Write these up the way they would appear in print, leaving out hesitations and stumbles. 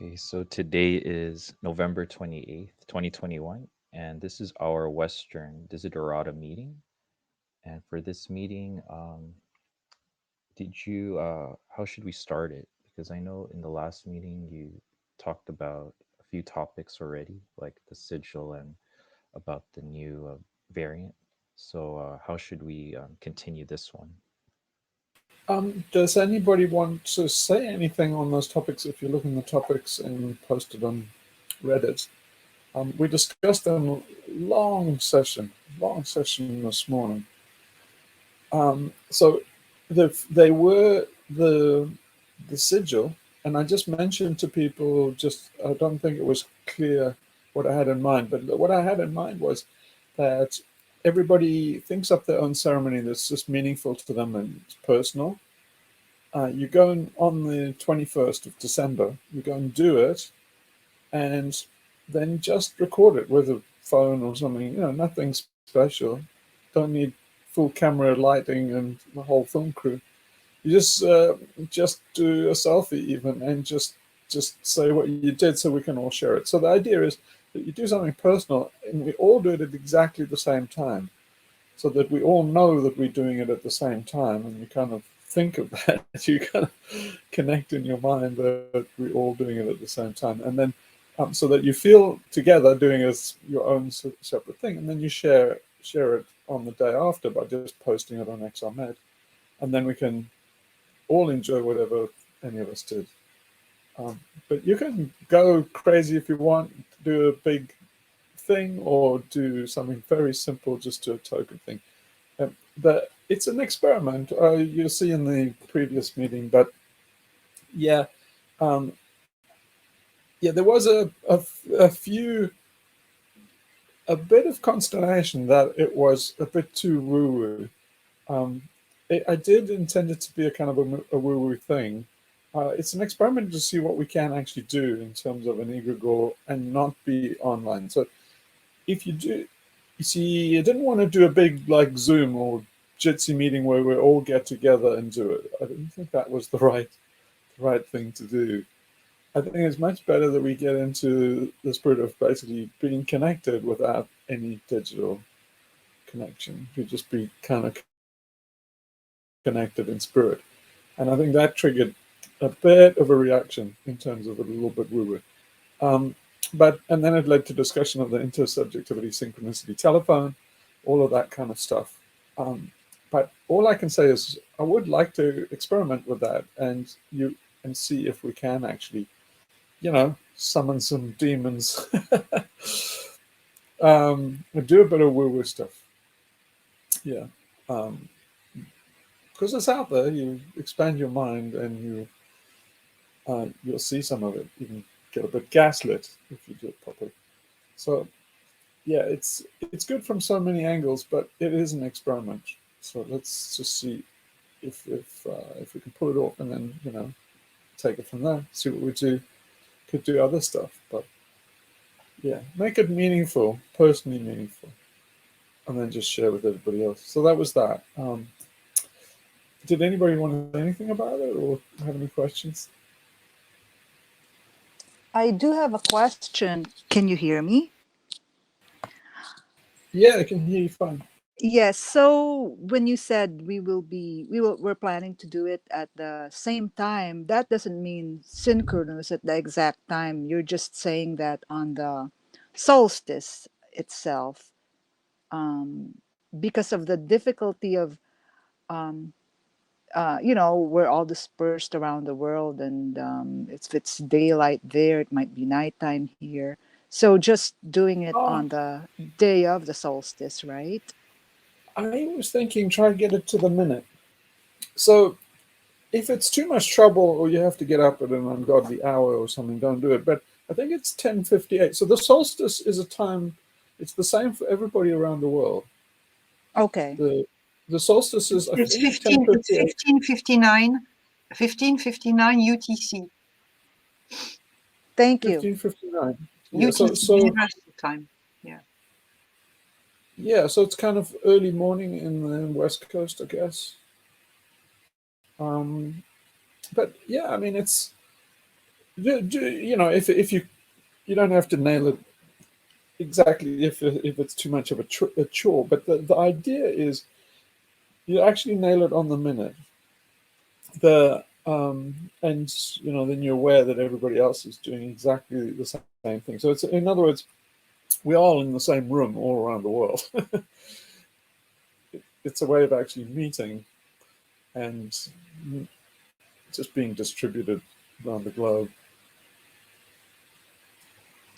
Okay, so today is November 28th, 2021, and this is our Western Desiderata meeting. And for this meeting, how should we start it? Because I know in the last meeting you talked about a few topics already, like the sigil and about the new variant. So, how should we continue this one? Does anybody want to say anything on those topics? If you look in the topics and posted on Reddit, we discussed them long session this morning. So they were the sigil, and I just mentioned to people. Just I don't think it was clear what I had in mind, but what I had in mind was that everybody thinks up their own ceremony that's just meaningful to them and it's personal. You go on the 21st of December, you go and do it, and then just record it with a phone or something, nothing special. Don't need full camera lighting and the whole film crew. You just do a selfie even and just say what you did so we can all share it. So the idea is that you do something personal and we all do it at exactly the same time, so that we all know that we're doing it at the same time, and you kind of think of that. You kind of connect in your mind that we're all doing it at the same time, and then so that you feel together doing as your own separate thing, and then you share it on the day after by just posting it on XRMed, and then we can all enjoy whatever any of us did. But you can go crazy if you want, do a big thing, or do something very simple, just do a token thing. But it's an experiment. You'll see in the previous meeting, but yeah, um, yeah, there was a bit of consternation that it was a bit too woo-woo. I did intend it to be a kind of a woo-woo thing. It's an experiment to see what we can actually do in terms of an egregore and not be online. So if you do, you see, I didn't want to do a big like Zoom or Jitsi meeting where we all get together and do it. I didn't think that was the right thing to do. I think it's much better that we get into the spirit of basically being connected without any digital connection. We just be kind of connected in spirit. And I think that triggered a bit of a reaction in terms of a little bit woo-woo. And then it led to discussion of the intersubjectivity, synchronicity, telephone, all of that kind of stuff. But all I can say is I would like to experiment with that and see if we can actually, summon some demons, and do a bit of woo-woo stuff. Yeah. Um, because it's out there, you expand your mind and you'll see some of it. You can get a bit gaslit if you do it properly. So yeah, it's good from so many angles, but it is an experiment. So let's just see if we can pull it off, and then take it from there. See what we do. Could do other stuff, but yeah, make it meaningful, personally meaningful, and then just share with everybody else. So that was that. Did anybody want to say anything about it or have any questions? I do have a question. Can you hear me? Yeah, I can hear you fine. Yes. So when you said we're planning to do it at the same time, that doesn't mean synchronous at the exact time. You're just saying that on the solstice itself, um, because of the difficulty of um, we're all dispersed around the world, and if it's daylight there, it might be nighttime here. So just doing it Oh, on the day of the solstice, right? I was thinking try and get it to the minute. So if it's too much trouble or you have to get up at an ungodly hour or something, don't do it. But I think it's 10:58. So the solstice is a time. It's the same for everybody around the world. Okay. The the solstice is I It's think 15, it's 10:58. 1559 UTC, Thank you. 15:59. Yeah. So UTC, so Universal Time. Yeah. yeah. So it's kind of early morning in the West Coast, I guess. But yeah, I mean, You know, if you don't have to nail it exactly if it's too much of a chore, but the idea is you actually nail it on the minute. And you know, then you're aware that everybody else is doing exactly the same thing. So it's, in other words, we're all in the same room all around the world. It's a way of actually meeting and just being distributed around the globe.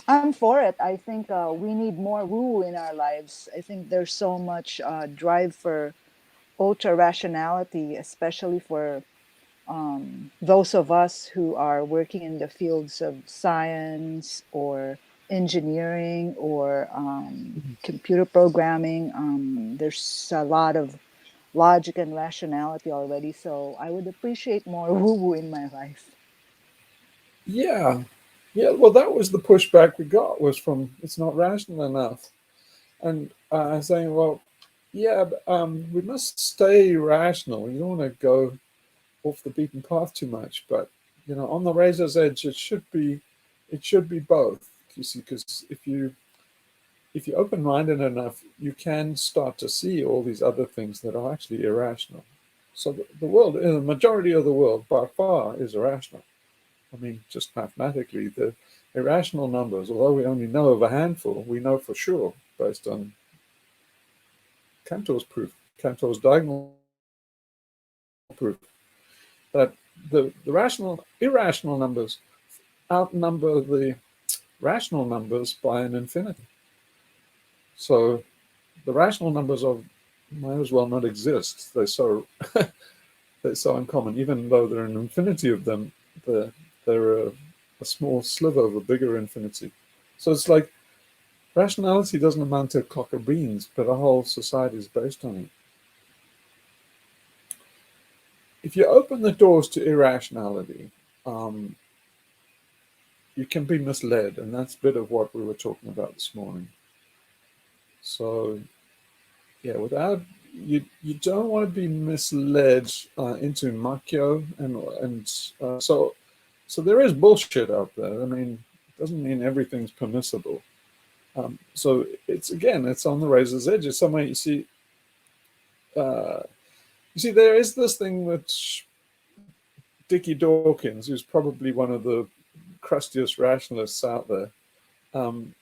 I'm for it. I think we need more woo in our lives. I think there's so much drive for ultra rationality, especially for those of us who are working in the fields of science or engineering or computer programming. There's a lot of logic and rationality already. So I would appreciate more woo woo in my life. Yeah, yeah. Well, that was the pushback we got, was from it's not rational enough, and saying, well, yeah, but, we must stay rational. You don't want to go off the beaten path too much, but you know, on the razor's edge, it should be both. You see, because if you're open-minded enough, you can start to see all these other things that are actually irrational. So the world, the majority of the world, by far, is irrational. I mean, just mathematically, the irrational numbers, although we only know of a handful, we know for sure, based on Cantor's proof, Cantor's diagonal proof, that the irrational numbers outnumber the rational numbers by an infinity. So the rational numbers of might as well not exist. They're so uncommon, even though there are an infinity of them. They're a small sliver of a bigger infinity. So it's like rationality doesn't amount to a cock of beans, but a whole society is based on it. If you open the doors to irrationality, um, you can be misled, and that's a bit of what we were talking about this morning. So yeah, without you don't want to be misled into makyo, and so there is bullshit out there. I mean, it doesn't mean everything's permissible. So it's on the razor's edge. It's somewhere uh, you see there is this thing that Dickie Dawkins, who's probably one of the crustiest rationalists out there, um,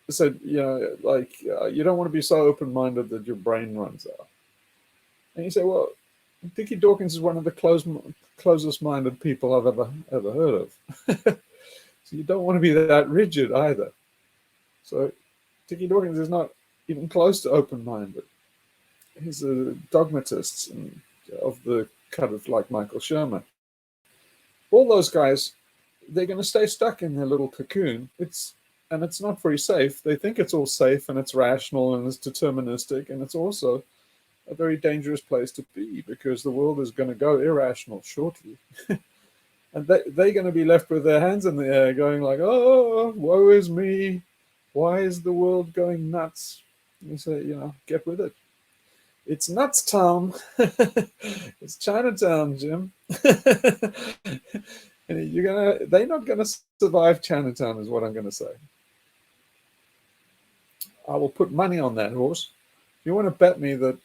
said, you know, like you don't want to be so open-minded that your brain runs out. And you say, well, Dickie Dawkins is one of the closest-minded people I've ever heard of. So you don't want to be that rigid either. So Dickie Dawkins is not even close to open-minded. He's a dogmatist of the cut of like Michael Shermer. All those guys, they're going to stay stuck in their little cocoon. It's not very safe. They think it's all safe and it's rational and it's deterministic, and it's also a very dangerous place to be because the world is going to go irrational shortly. And they're going to be left with their hands in the air going like, oh, woe is me. Why is the world going nuts? You say, you know, get with it. It's nuts, Tom. It's Chinatown, Jim. They're not gonna survive Chinatown, is what I'm gonna say. I will put money on that horse. If you want to bet me that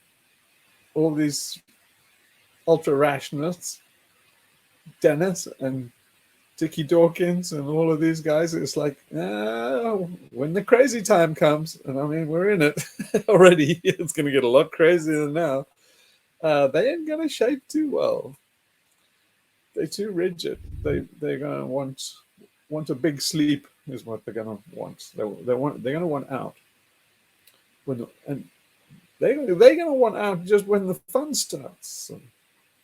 all these ultra rationalists, Dennis and Dickie Dawkins and all of these guys, it's like, when the crazy time comes, and I mean, we're in it already, it's going to get a lot crazier than now, they ain't going to shape too well. They're too rigid. They're going to want a big sleep is what they're going to want. They're going to want out. And they're going to want out just when the fun starts. So,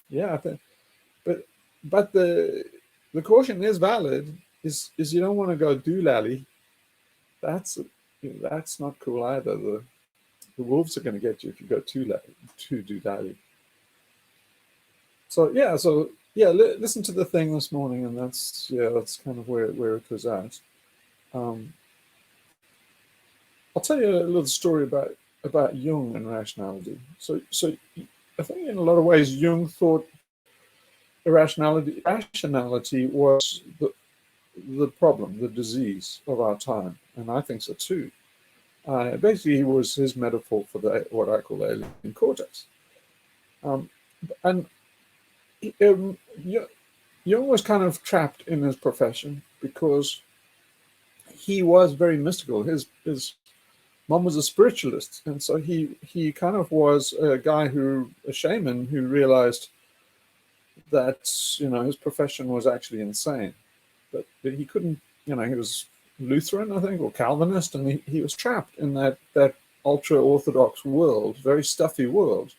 yeah, but the caution is valid. Is you don't want to go doolally. That's not cool either. The wolves are going to get you if you go too doolally. So listen to the thing this morning, and that's kind of where it was at. I'll tell you a little story about Jung and rationality. So I think in a lot of ways Jung thought rationality was the problem, the disease of our time, and I think so too. Basically, he was his metaphor for what I call the alien cortex. Um, and Jung was kind of trapped in his profession because he was very mystical. His mom was a spiritualist, and so he kind of was a shaman who realized that his profession was actually insane, but he couldn't. He was Lutheran, I think, or Calvinist, and he was trapped in that ultra orthodox world, very stuffy world,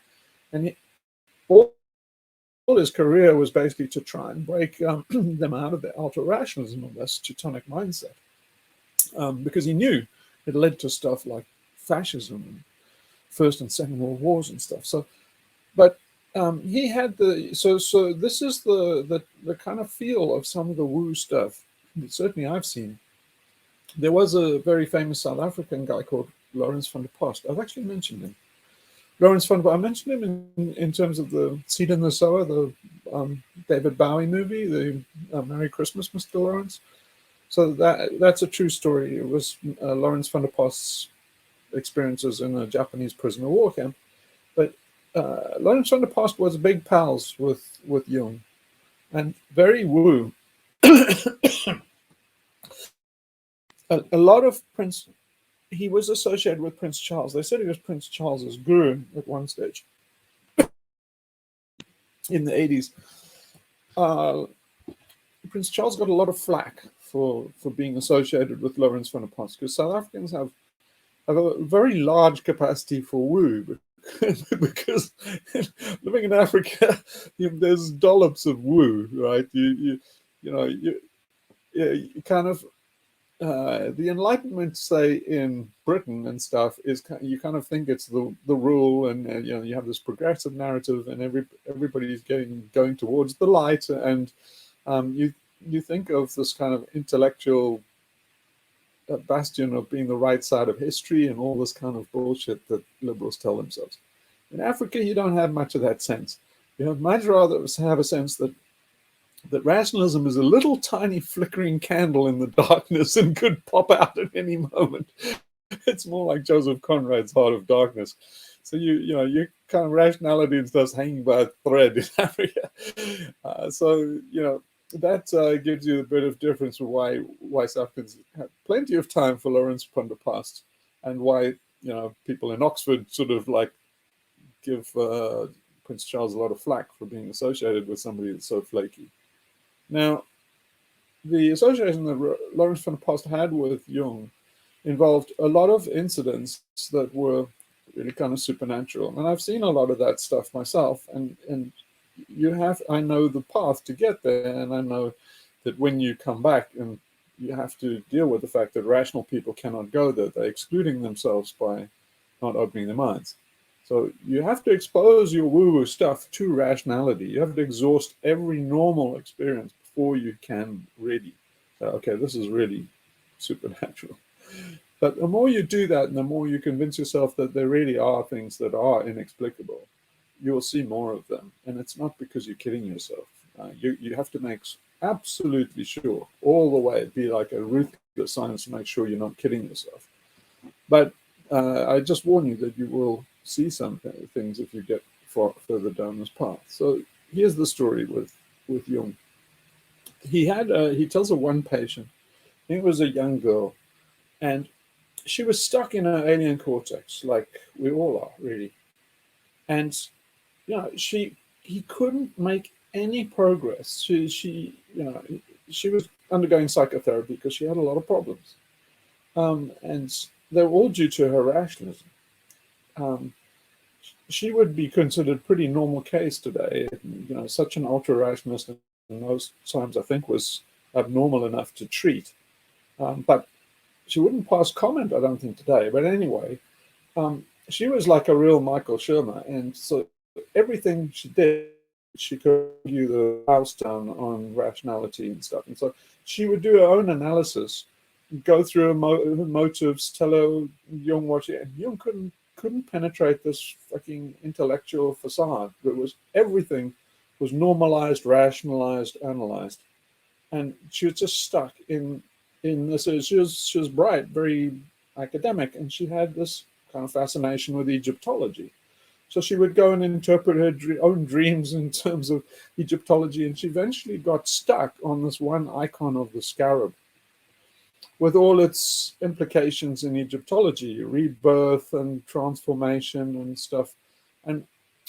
and all his career was basically to try and break them out of their ultra rationalism of this Teutonic mindset, because he knew it led to stuff like fascism and First and Second World Wars and stuff. So, but he had so this is the kind of feel of some of the woo stuff that certainly I've seen. There was a very famous South African guy called Lawrence van der Post. I've actually mentioned him. Lawrence van der Post. I mentioned him in terms of the Seed and the Sower, the David Bowie movie, the Merry Christmas, Mr. Lawrence. So that's a true story. It was Lawrence van der Post's experiences in a Japanese prisoner of war camp. But Lawrence van der Post was big pals with Jung, and very woo. A lot of he was associated with Prince Charles. They said he was Prince Charles's guru at one stage in the 80s. Prince Charles got a lot of flack for being associated with Lawrence van der Post, because South Africans have a very large capacity for woo, because living in Africa, there's dollops of woo, right? You kind of the Enlightenment, say in Britain and stuff, is you kind of think it's the rule, and you have this progressive narrative, and everybody's going towards the light, and you think of this kind of intellectual bastion of being the right side of history and all this kind of bullshit that liberals tell themselves. In Africa, you don't have much of that sense. You much rather have a sense that rationalism is a little tiny flickering candle in the darkness and could pop out at any moment. It's more like Joseph Conrad's Heart of Darkness. So you kind of rationality is just hanging by a thread in Africa. So that gives you a bit of difference for why South Africans have plenty of time for Lawrence van der Post, and why people in Oxford sort of like give Prince Charles a lot of flack for being associated with somebody that's so flaky. Now, the association that Lawrence van der Post had with Jung involved a lot of incidents that were really kind of supernatural, and I've seen a lot of that stuff myself, and I know the path to get there, and I know that when you come back and you have to deal with the fact that rational people cannot go there, they're excluding themselves by not opening their minds. So you have to expose your woo-woo stuff to rationality. You have to exhaust every normal experience before you can really say, okay, this is really supernatural. But the more you do that, and the more you convince yourself that there really are things that are inexplicable, you'll see more of them. And it's not because you're kidding yourself. You have to make absolutely sure all the way, be like a ruthless science to make sure you're not kidding yourself. But I just warn you that you will see some things if you get further down this path. So here's the story with Jung. He tells of one patient. It was a young girl, and she was stuck in her alien cortex, like we all are, really. And he couldn't make any progress. She was undergoing psychotherapy because she had a lot of problems, and they were all due to her rationalism. She would be considered pretty normal case today. Such an ultra rationalist in those times, I think, was abnormal enough to treat. But she wouldn't pass comment, I don't think, today. But anyway, she was like a real Michael Shermer, and so everything she did, she could argue the house down on rationality and stuff. And so she would do her own analysis, go through her motives, tell her Jung what she, and Jung couldn't penetrate this fucking intellectual facade. Everything was normalized, rationalized, analyzed. and she was just stuck in this. She was bright, very academic, and she had this kind of fascination with Egyptology. So she would go and interpret her own dreams in terms of Egyptology, and she eventually got stuck on this one icon of the scarab, with all its implications in Egyptology, rebirth and transformation and stuff. And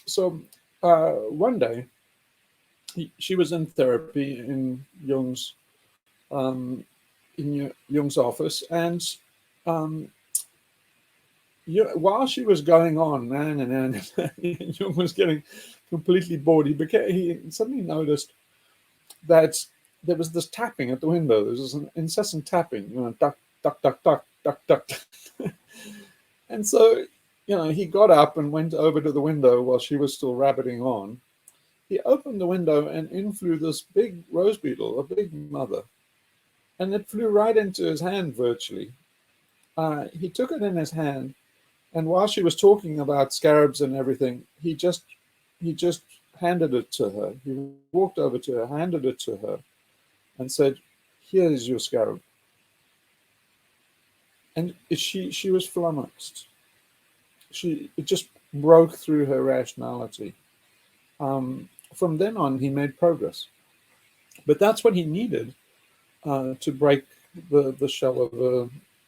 so one day, she was in therapy in Jung's office, and while she was going on, Jung was getting completely bored. He suddenly noticed that there was this tapping at the window. There was an incessant tapping, duck, duck, duck, duck, duck, duck. And so, he got up and went over to the window while she was still rabbiting on. He opened the window, and in flew this big rose beetle, a big mother. And it flew right into his hand virtually. He took it in his hand, and while she was talking about scarabs and everything, he just handed it to her. He walked over to her, handed it to her, and said, "Here is your scarab." And she was flummoxed. It just broke through her rationality. From then on, he made progress. But that's what he needed to break the shell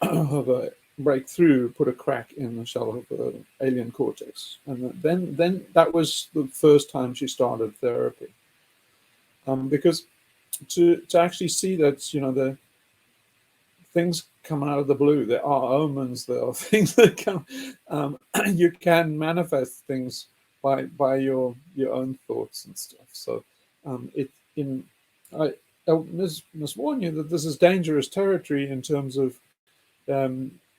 of a break through, put a crack in the shell of the alien cortex. And then that was the first time she started therapy. Because to actually see that, the things come out of the blue, there are omens, there are things that come, you can manifest things by your own thoughts and stuff. So I must warn you that this is dangerous territory in terms of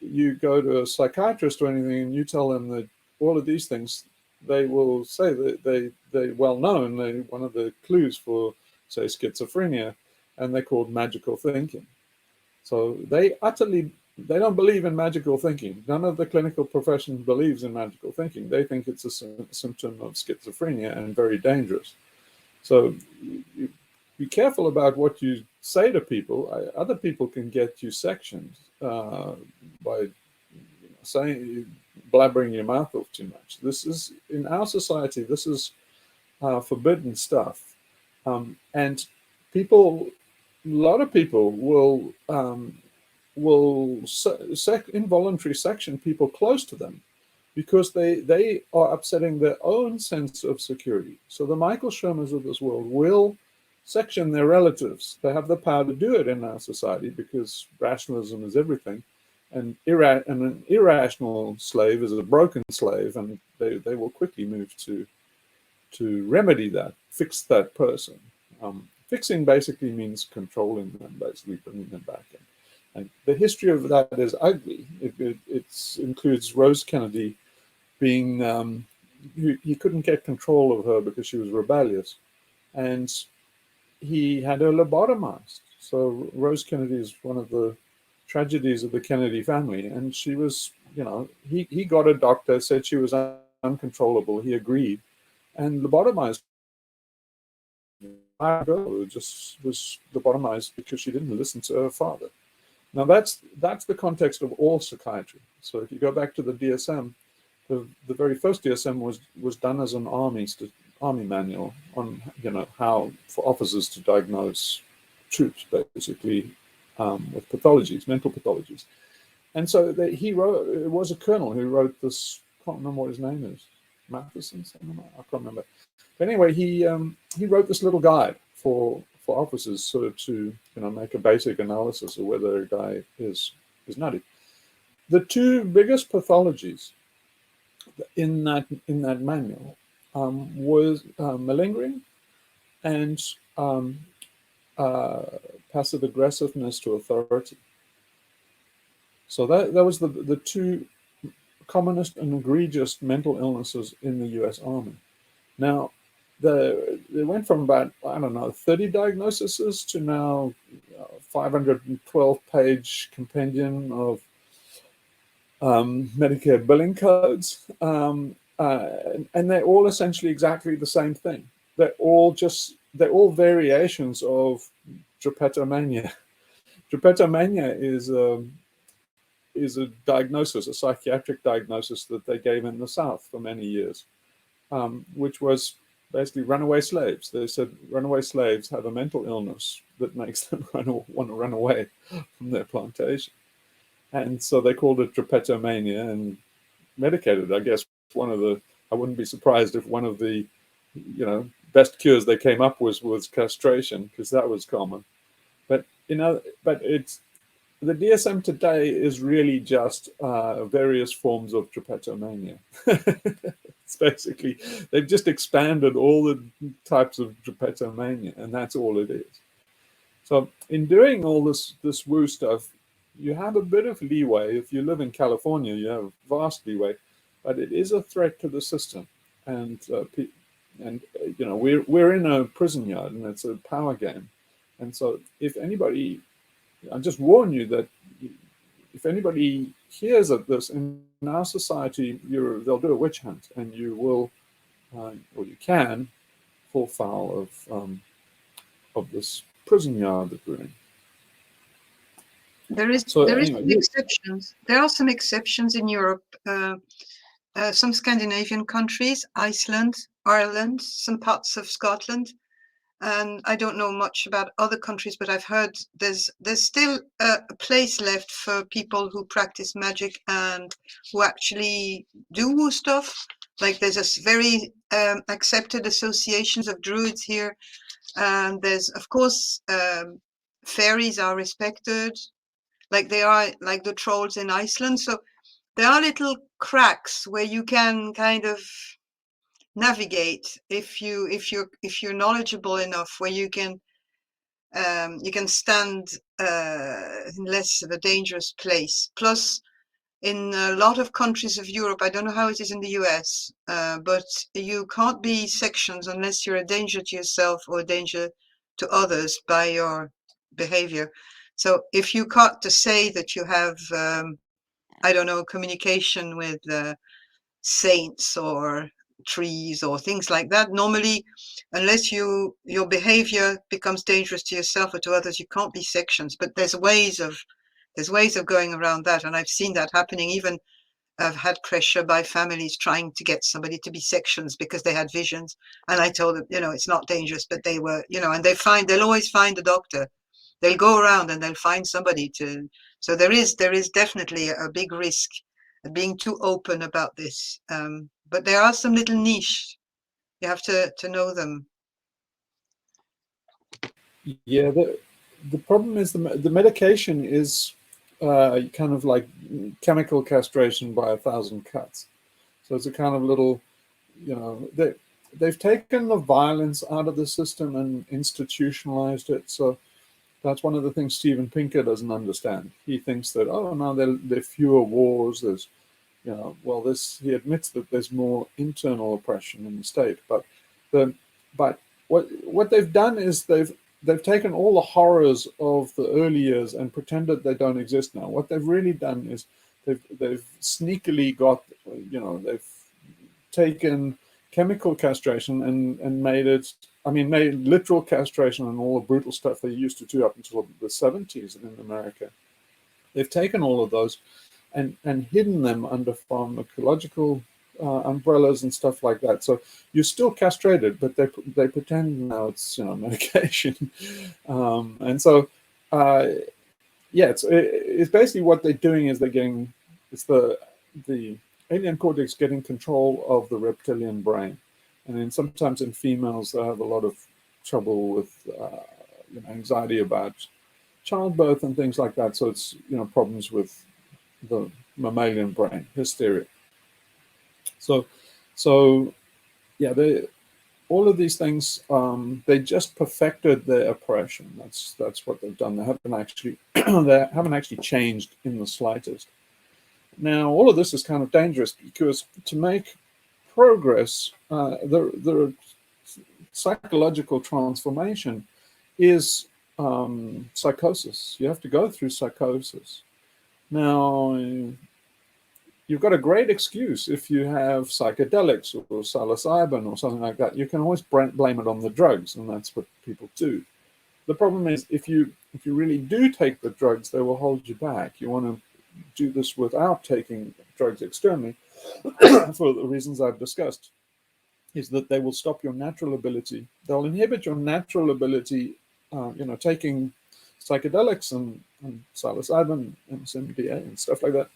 you go to a psychiatrist or anything and you tell them that all of these things, they will say that they're well known. They're one of the clues for, say, schizophrenia, and they're called magical thinking. So they don't believe in magical thinking. None of the clinical profession believes in magical thinking. They think it's a symptom of schizophrenia and very dangerous. So you be careful about what you say to people. Other people can get you sectioned by saying, blabbering your mouth off too much. This is, in our society, this is forbidden stuff. And people, a lot of people will involuntary section people close to them because they are upsetting their own sense of security. So the Michael Shermers of this world will section their relatives. They have the power to do it in our society because rationalism is everything. And an irrational slave is a broken slave, and they will quickly move to remedy that, fix that person. Fixing basically means controlling them, basically bringing them back in. And the history of that is ugly. It includes Rose Kennedy being, he couldn't get control of her because she was rebellious. And he had her lobotomized. So Rose Kennedy is one of the tragedies of the Kennedy family. And she was, he got a doctor, said she was uncontrollable. He agreed and lobotomized. My girl just was lobotomized because she didn't listen to her father. Now that's the context of all psychiatry. So if you go back to the DSM, the very first DSM was done as an army manual on how for officers to diagnose troops, basically with pathologies, mental pathologies. And so he wrote. It was a colonel who wrote this. I can't remember what his name is. Matheson, something. I can't remember. But anyway, he wrote this little guide for officers sort of to make a basic analysis of whether a guy is nutty. The two biggest pathologies in that manual was malingering and passive aggressiveness to authority. So that was the two commonest and egregious mental illnesses in the U.S. Army. Now, they went from about, 30 diagnoses to now 512-page compendium of Medicare billing codes. And they're all essentially exactly the same thing. They're all variations of drapetomania. Drapetomania is a diagnosis, a psychiatric diagnosis that they gave in the South for many years, which was basically runaway slaves. They said runaway slaves have a mental illness that makes them want to run away from their plantation. And so they called it drapetomania and medicated. I guess I wouldn't be surprised if one of the, best cures they came up with was castration, because that was common. But, it's, the DSM today is really just various forms of drapetomania. It's basically, they've just expanded all the types of drapetomania, and that's all it is. So in doing all this woo stuff, you have a bit of leeway. If you live in California, you have vast leeway, but it is a threat to the system. And we're in a prison yard, and it's a power game. And so if anybody, I just warn you that if anybody hears of this in our society, they'll do a witch hunt, and you will, or you can, fall foul of this prison yard that we're in. There is some exceptions. There are some exceptions in Europe. Some Scandinavian countries, Iceland, Ireland, some parts of Scotland. And I don't know much about other countries, but I've heard there's still a place left for people who practice magic and who actually do woo stuff. Like there's a very accepted associations of druids here. And there's, of course, fairies are respected, like they are like the trolls in Iceland. So there are little cracks where you can kind of navigate if you're knowledgeable enough, where you can stand in less of a dangerous place. Plus, in a lot of countries of Europe, I don't know how it is in the US, but you can't be sections unless you're a danger to yourself or a danger to others by your behavior. So if you got to say that you have, I don't know, communication with saints or trees or things like that, normally, unless your behavior becomes dangerous to yourself or to others, you can't be sections. But there's ways of going around that, and I've seen that happening. Even I've had pressure by families trying to get somebody to be sections because they had visions, and I told them, it's not dangerous, but they were, and they'll always find a doctor. They'll go around and they'll find somebody to. So there is definitely a big risk of being too open about this. But there are some little niche. You have to know them. Yeah, the problem is the medication is kind of like chemical castration by 1,000 cuts. So it's a kind of little, they've taken the violence out of the system and institutionalized it. So that's one of the things Steven Pinker doesn't understand. He thinks that, now there are fewer wars. There's, he admits that there's more internal oppression in the state. But what they've done is they've taken all the horrors of the early years and pretended they don't exist now. What they've really done is they've sneakily got, they've taken chemical castration and made literal castration and all the brutal stuff they used to do up until the 70s in America. They've taken all of those and hidden them under pharmacological umbrellas and stuff like that. So you're still castrated, but they pretend now it's medication, and so it's basically what they're doing is it's the alien cortex getting control of the reptilian brain, and then sometimes in females they have a lot of trouble with anxiety about childbirth and things like that. So it's problems with the mammalian brain, hysteria. So all of these things, they just perfected their oppression. That's what they've done. They haven't actually changed in the slightest. Now, all of this is kind of dangerous because to make progress, the psychological transformation is psychosis. You have to go through psychosis. Now, you've got a great excuse if you have psychedelics or psilocybin or something like that. You can always blame it on the drugs, and that's what people do. the problem is if you really do take the drugs, they will hold you back. You want to do this without taking drugs externally for the reasons I've discussed, is that they will stop your natural ability. They'll inhibit your natural ability, taking psychedelics and psilocybin and MDMA and stuff like that,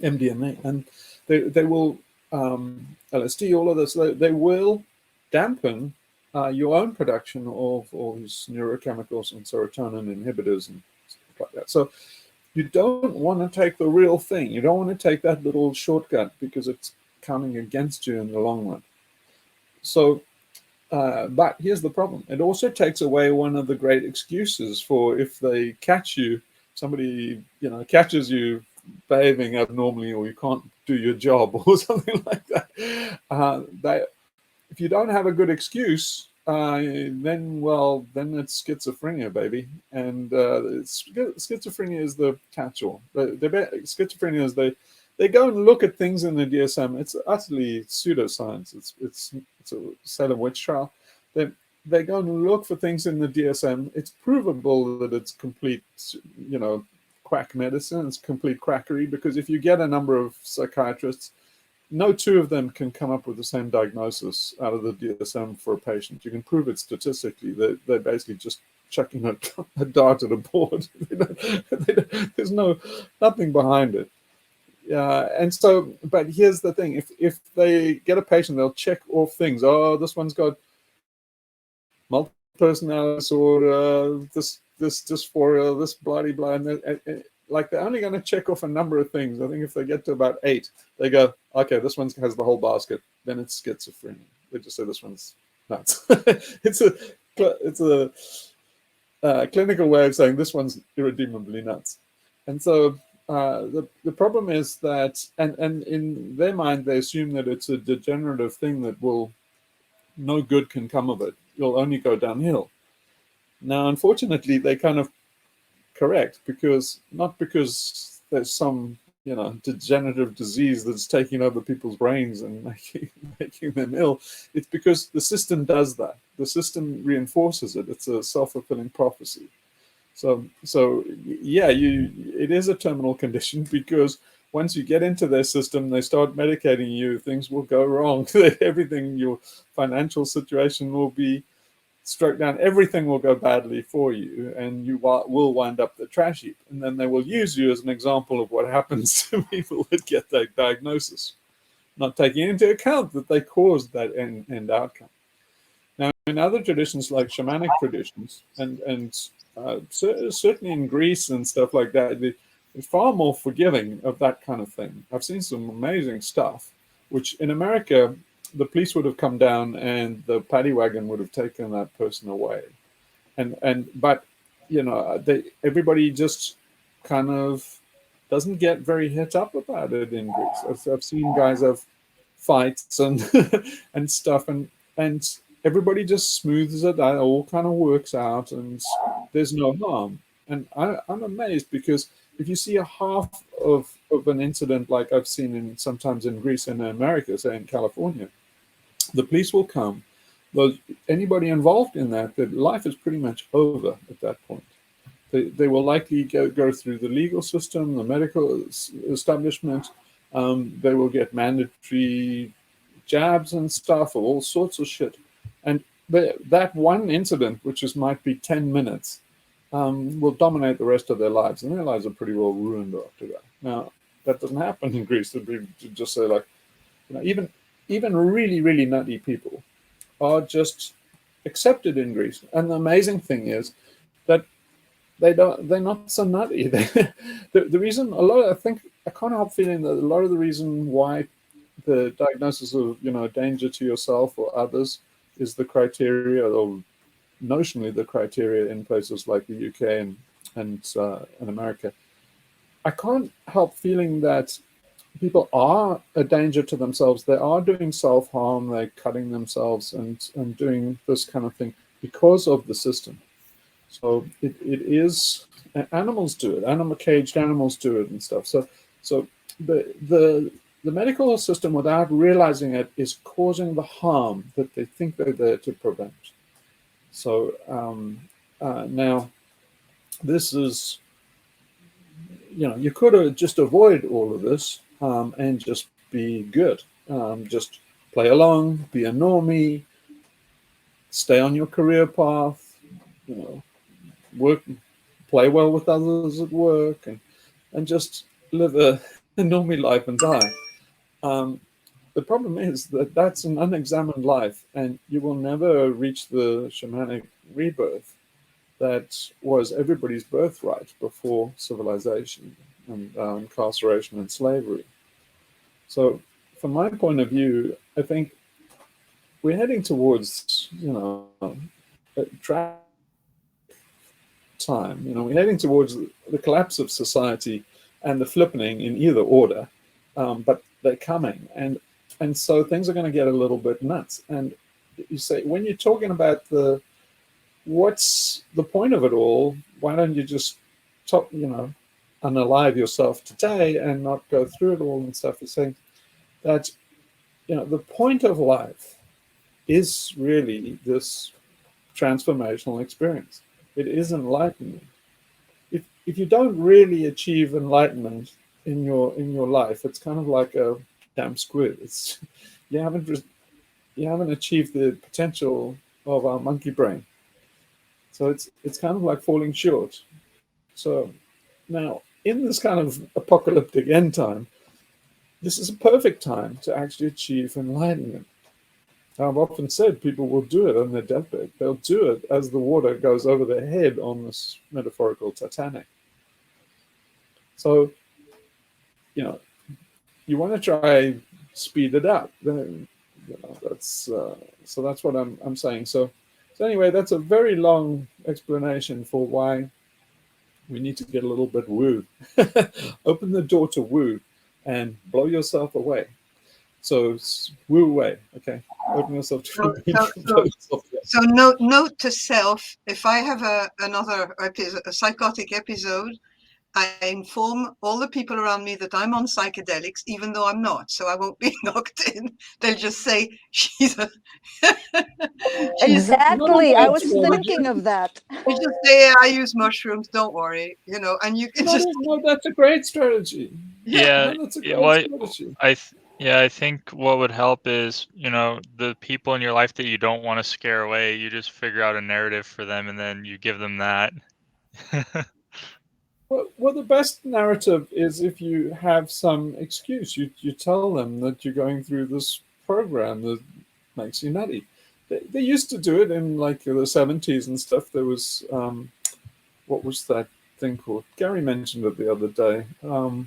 MDMA, and they will LSD, all of this. They will dampen your own production of all these neurochemicals and serotonin inhibitors and stuff like that. So you don't want to take the real thing. You don't want to take that little shortcut because it's counting against you in the long run. So, but here's the problem. It also takes away one of the great excuses for if they catch you, somebody, catches you behaving abnormally or you can't do your job or something like that. If you don't have a good excuse, then it's schizophrenia, baby. And schizophrenia is the catch-all. Schizophrenia is they go and look at things in the DSM. It's utterly pseudoscience. It's a Salem witch trial. They go and look for things in the DSM. It's provable that it's complete, quack medicine. It's complete quackery, because if you get a number of psychiatrists, no two of them can come up with the same diagnosis out of the DSM for a patient. You can prove it statistically. They're basically just chucking a dart at a board. There's nothing behind it. And so, but here's the thing: if they get a patient, they'll check off things. Oh, this one's got multiple personality disorder, this dysphoria, this blah blah, and like they're only going to check off a number of things. I think if they get to about 8, they go, okay, this one has the whole basket. Then it's schizophrenia. They just say this one's nuts. it's a clinical way of saying this one's irredeemably nuts. And so the problem is that, and in their mind, they assume that it's a degenerative thing that no good can come of it. You'll only go downhill. Now, unfortunately, they kind of correct, not because there's some degenerative disease that's taking over people's brains and making them ill. It's because the system does that. The system reinforces it. It's a self-fulfilling prophecy. So yeah, it is a terminal condition, because once you get into their system, they start medicating you, things will go wrong. Everything, your financial situation will be struck down, everything will go badly for you, and you will wind up the trash heap. And then they will use you as an example of what happens to people that get that diagnosis, not taking into account that they caused that end outcome. Now, in other traditions like shamanic traditions, and certainly in Greece and stuff like that, it's far more forgiving of that kind of thing. I've seen some amazing stuff, which in America, the police would have come down and the paddy wagon would have taken that person away. But everybody just kind of doesn't get very hit up about it in Greece. I've seen guys have fights and and stuff, and everybody just smooths it out, all kind of works out, and there's no harm. And I'm amazed, because if you see a half of an incident like I've seen sometimes in Greece and in America, say in California, the police will come. Anybody involved in that, their life is pretty much over at that point. They will likely go through the legal system, the medical establishment. They will get mandatory jabs and stuff, or all sorts of shit. And that one incident, which might be 10 minutes, will dominate the rest of their lives. And their lives are pretty well ruined after that. Now, that doesn't happen in Greece. It'd just say, like, even really, really nutty people are just accepted in Greece. And the amazing thing is that they're not so nutty. The reason, I can't help feeling that a lot of the reason why the diagnosis of danger to yourself or others is the criteria, or notionally the criteria, in places like the UK and America. I can't help feeling that people are a danger to themselves. They are doing self-harm. They're cutting themselves and doing this kind of thing because of the system. So it is, animals do it. Caged animals do it and stuff. So the medical system, without realizing it, is causing the harm that they think they're there to prevent. So Now, this is, you could just avoid all of this and just be good. Just play along, be a normie, stay on your career path, work, play well with others at work, and just live a normie life and die. Um, the problem is that that's an unexamined life, and you will never reach the shamanic rebirth that was everybody's birthright before civilization and incarceration and slavery. So, from my point of view, I think we're heading towards, a time. We're heading towards the collapse of society and the flippening in either order, but they're coming, and so things are going to get a little bit nuts. And you say, when you're talking about what's the point of it all? Why don't you just unalive yourself today and not go through it all and stuff? You're saying that the point of life is really this transformational experience. It is enlightenment. If you don't really achieve enlightenment in your life, it's kind of like a damn squid. It's you haven't you haven't achieved the potential of our monkey brain. So it's kind of like falling short. So now in this kind of apocalyptic end time, this is a perfect time to actually achieve enlightenment. I've often said people will do it on their deathbed. They'll do it as the water goes over their head on this metaphorical Titanic. So, you want to try speed it up. Then, that's so that's what I'm saying. So anyway, that's a very long explanation for why we need to get a little bit woo. Open the door to woo and blow yourself away. So woo away, okay? Open yourself to So, so, blow so, yourself away. so note to self: if I have another a psychotic episode, I inform all the people around me that I'm on psychedelics, even though I'm not. So I won't be knocked in. They'll just say she's a. she's. Not a Exactly. I bad was thinking strategy. of that. They just say, yeah, I use mushrooms. Don't worry, and you can just. No, that's a great strategy. Yeah. Yeah, No, that's a yeah, great well, strategy. yeah, I think what would help is, the people in your life that you don't want to scare away, you just figure out a narrative for them and then you give them that. Well, the best narrative is if you have some excuse. You tell them that you're going through this program that makes you nutty. They used to do it in like the 70s and stuff. There was what was that thing called? Gary mentioned it the other day. I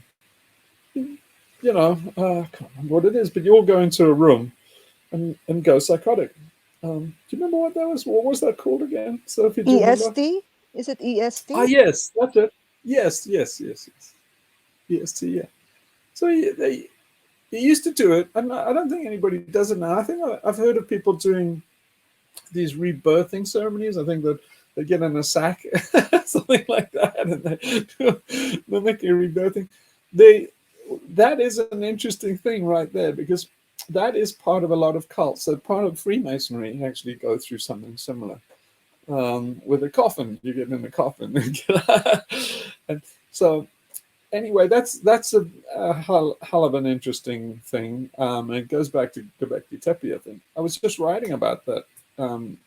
can't remember what it is, but you all go into a room and go psychotic. Do you remember what that was? What was that called again? Sophie, do you remember? EST? Is it Ah, EST? yes, that's it. Yes. EST, yeah. So they used to do it, and I don't think anybody does it now. I think I've heard of people doing these rebirthing ceremonies. I think that they get in a sack, something like that, and they make a rebirthing. That is an interesting thing right there, because that is part of a lot of cults. So part of Freemasonry actually go through something similar. With a coffin, you get in a coffin, and so anyway, that's a hell of an interesting thing. And it goes back to Göbekli Tepe. I think I was just writing about that in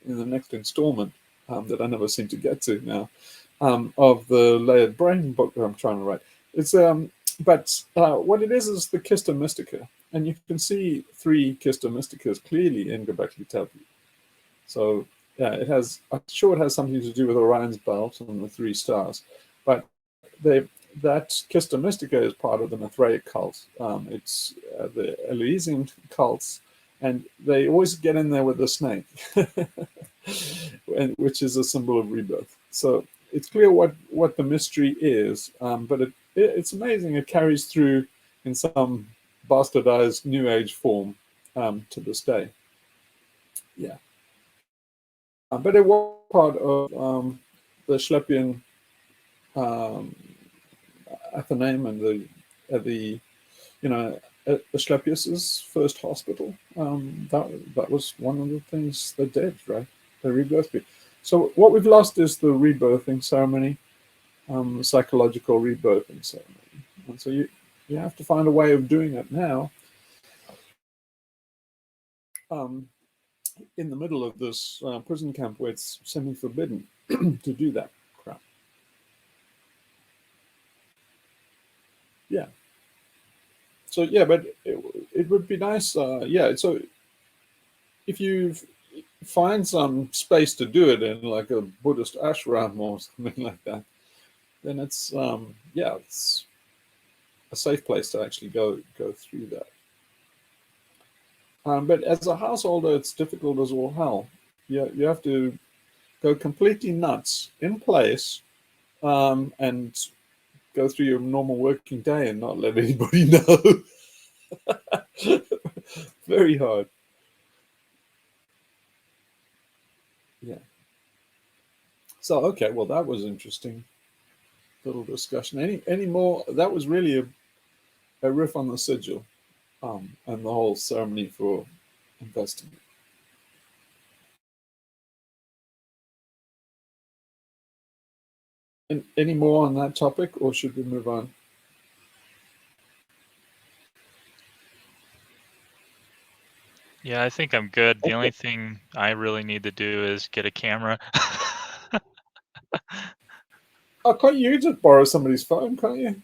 the next installment that I never seem to get to now, of the Layered Brain book that I'm trying to write. It's but what it is the Kista Mystica, and you can see 3 Kista Mysticas clearly in Göbekli Tepe. So yeah, I'm sure it has something to do with Orion's belt and the 3 stars, but that Kista Mystica is part of the Mithraic cult. It's the Elysian cults, and they always get in there with the snake, which is a symbol of rebirth. So it's clear what the mystery is, but it's amazing. It carries through in some bastardized New Age form to this day. Yeah. But it was part of the Schleppian Athenaeum and the Asclepius's first hospital. That was one of the things they did, right? They rebirthed people. So what we've lost is the rebirthing ceremony, psychological rebirthing ceremony. And so you have to find a way of doing it now. In the middle of this prison camp where it's semi-forbidden to do that crap. Yeah. So yeah, but it would be nice. Yeah. So if you find some space to do it in, like a Buddhist ashram or something like that, then it's yeah, it's a safe place to actually go through that. But as a householder, it's difficult as all hell. You have to go completely nuts in place and go through your normal working day and not let anybody know. Very hard. Yeah. So okay, well that was interesting little discussion. Any more? That was really a riff on the sigil and the whole ceremony for investing. And any more on that topic, or should we move on? Yeah, I think I'm good. The Okay. only thing I really need to do is get a camera. Oh, can't you just borrow somebody's phone? Can't you?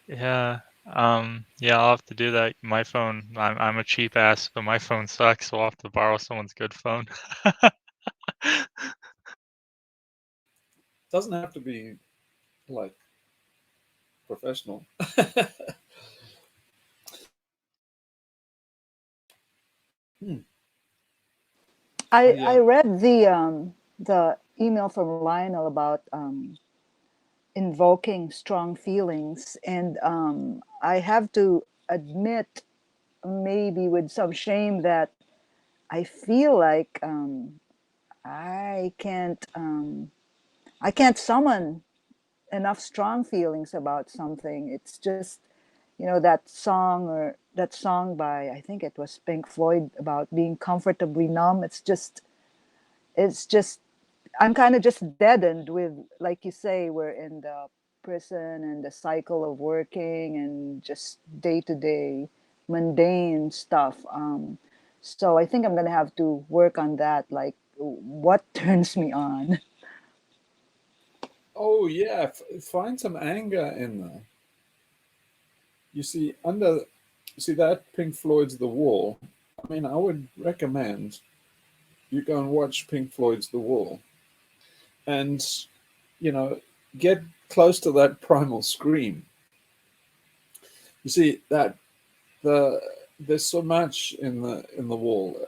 Yeah. Yeah, I'll have to do that. My phone, I'm a cheap ass, but my phone sucks, so I'll have to borrow someone's good phone. Doesn't have to be like professional. Hmm. I Yeah. read the email from Lionel about invoking strong feelings, and I have to admit, maybe with some shame, that I feel like I can't I can't summon enough strong feelings about something. It's just, you know, that song by, I think it was Pink Floyd, about being comfortably numb. It's just I'm kind of just deadened with, like you say, we're in the prison and the cycle of working and just day to day mundane stuff. So I think I'm gonna have to work on that. Like, what turns me on? Oh yeah. Find some anger in there. You see, that Pink Floyd's The Wall. I mean, I would recommend you go and watch Pink Floyd's The Wall, and you know, get close to that primal scream. You see that there's so much in the Wall,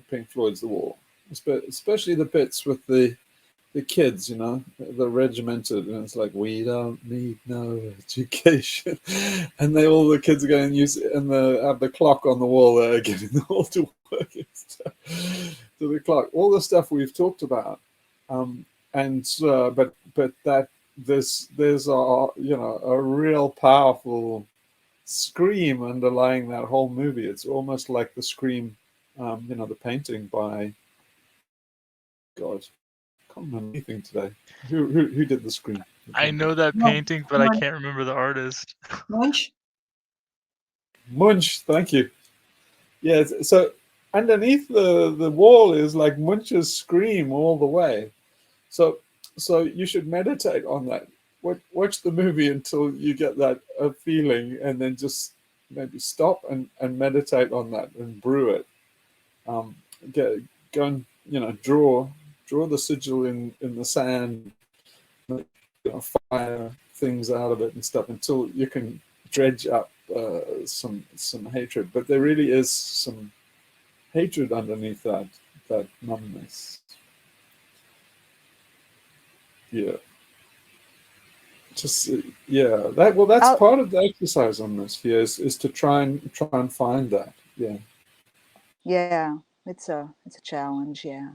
Pink Floyd's The Wall, especially the bits with the kids, you know, the regimented, and it's like, we don't need no education, and all the kids are going to use and have the clock on the wall there, getting them all to work and stuff, to the clock, all the stuff we've talked about, and but that there's a, you know, a real powerful scream underlying that whole movie. It's almost like the scream, you know, the painting by, God, I can't remember anything today. Who did the screen? I know that No, painting, but I can't remember the artist. Munch? Munch, thank you. Yes, so underneath the wall is like Munch's scream all the way. So you should meditate on that. Watch the movie until you get that feeling, and then just maybe stop and meditate on that and brew it. Um, go and, you know, draw the sigil in the sand, you know, fire things out of it and stuff until you can dredge up some hatred. But there really is some hatred underneath that numbness. Yeah. Just yeah. That's I'll, part of the exercise on this. Yeah, is to try and find that. Yeah. yeah, it's a challenge. Yeah.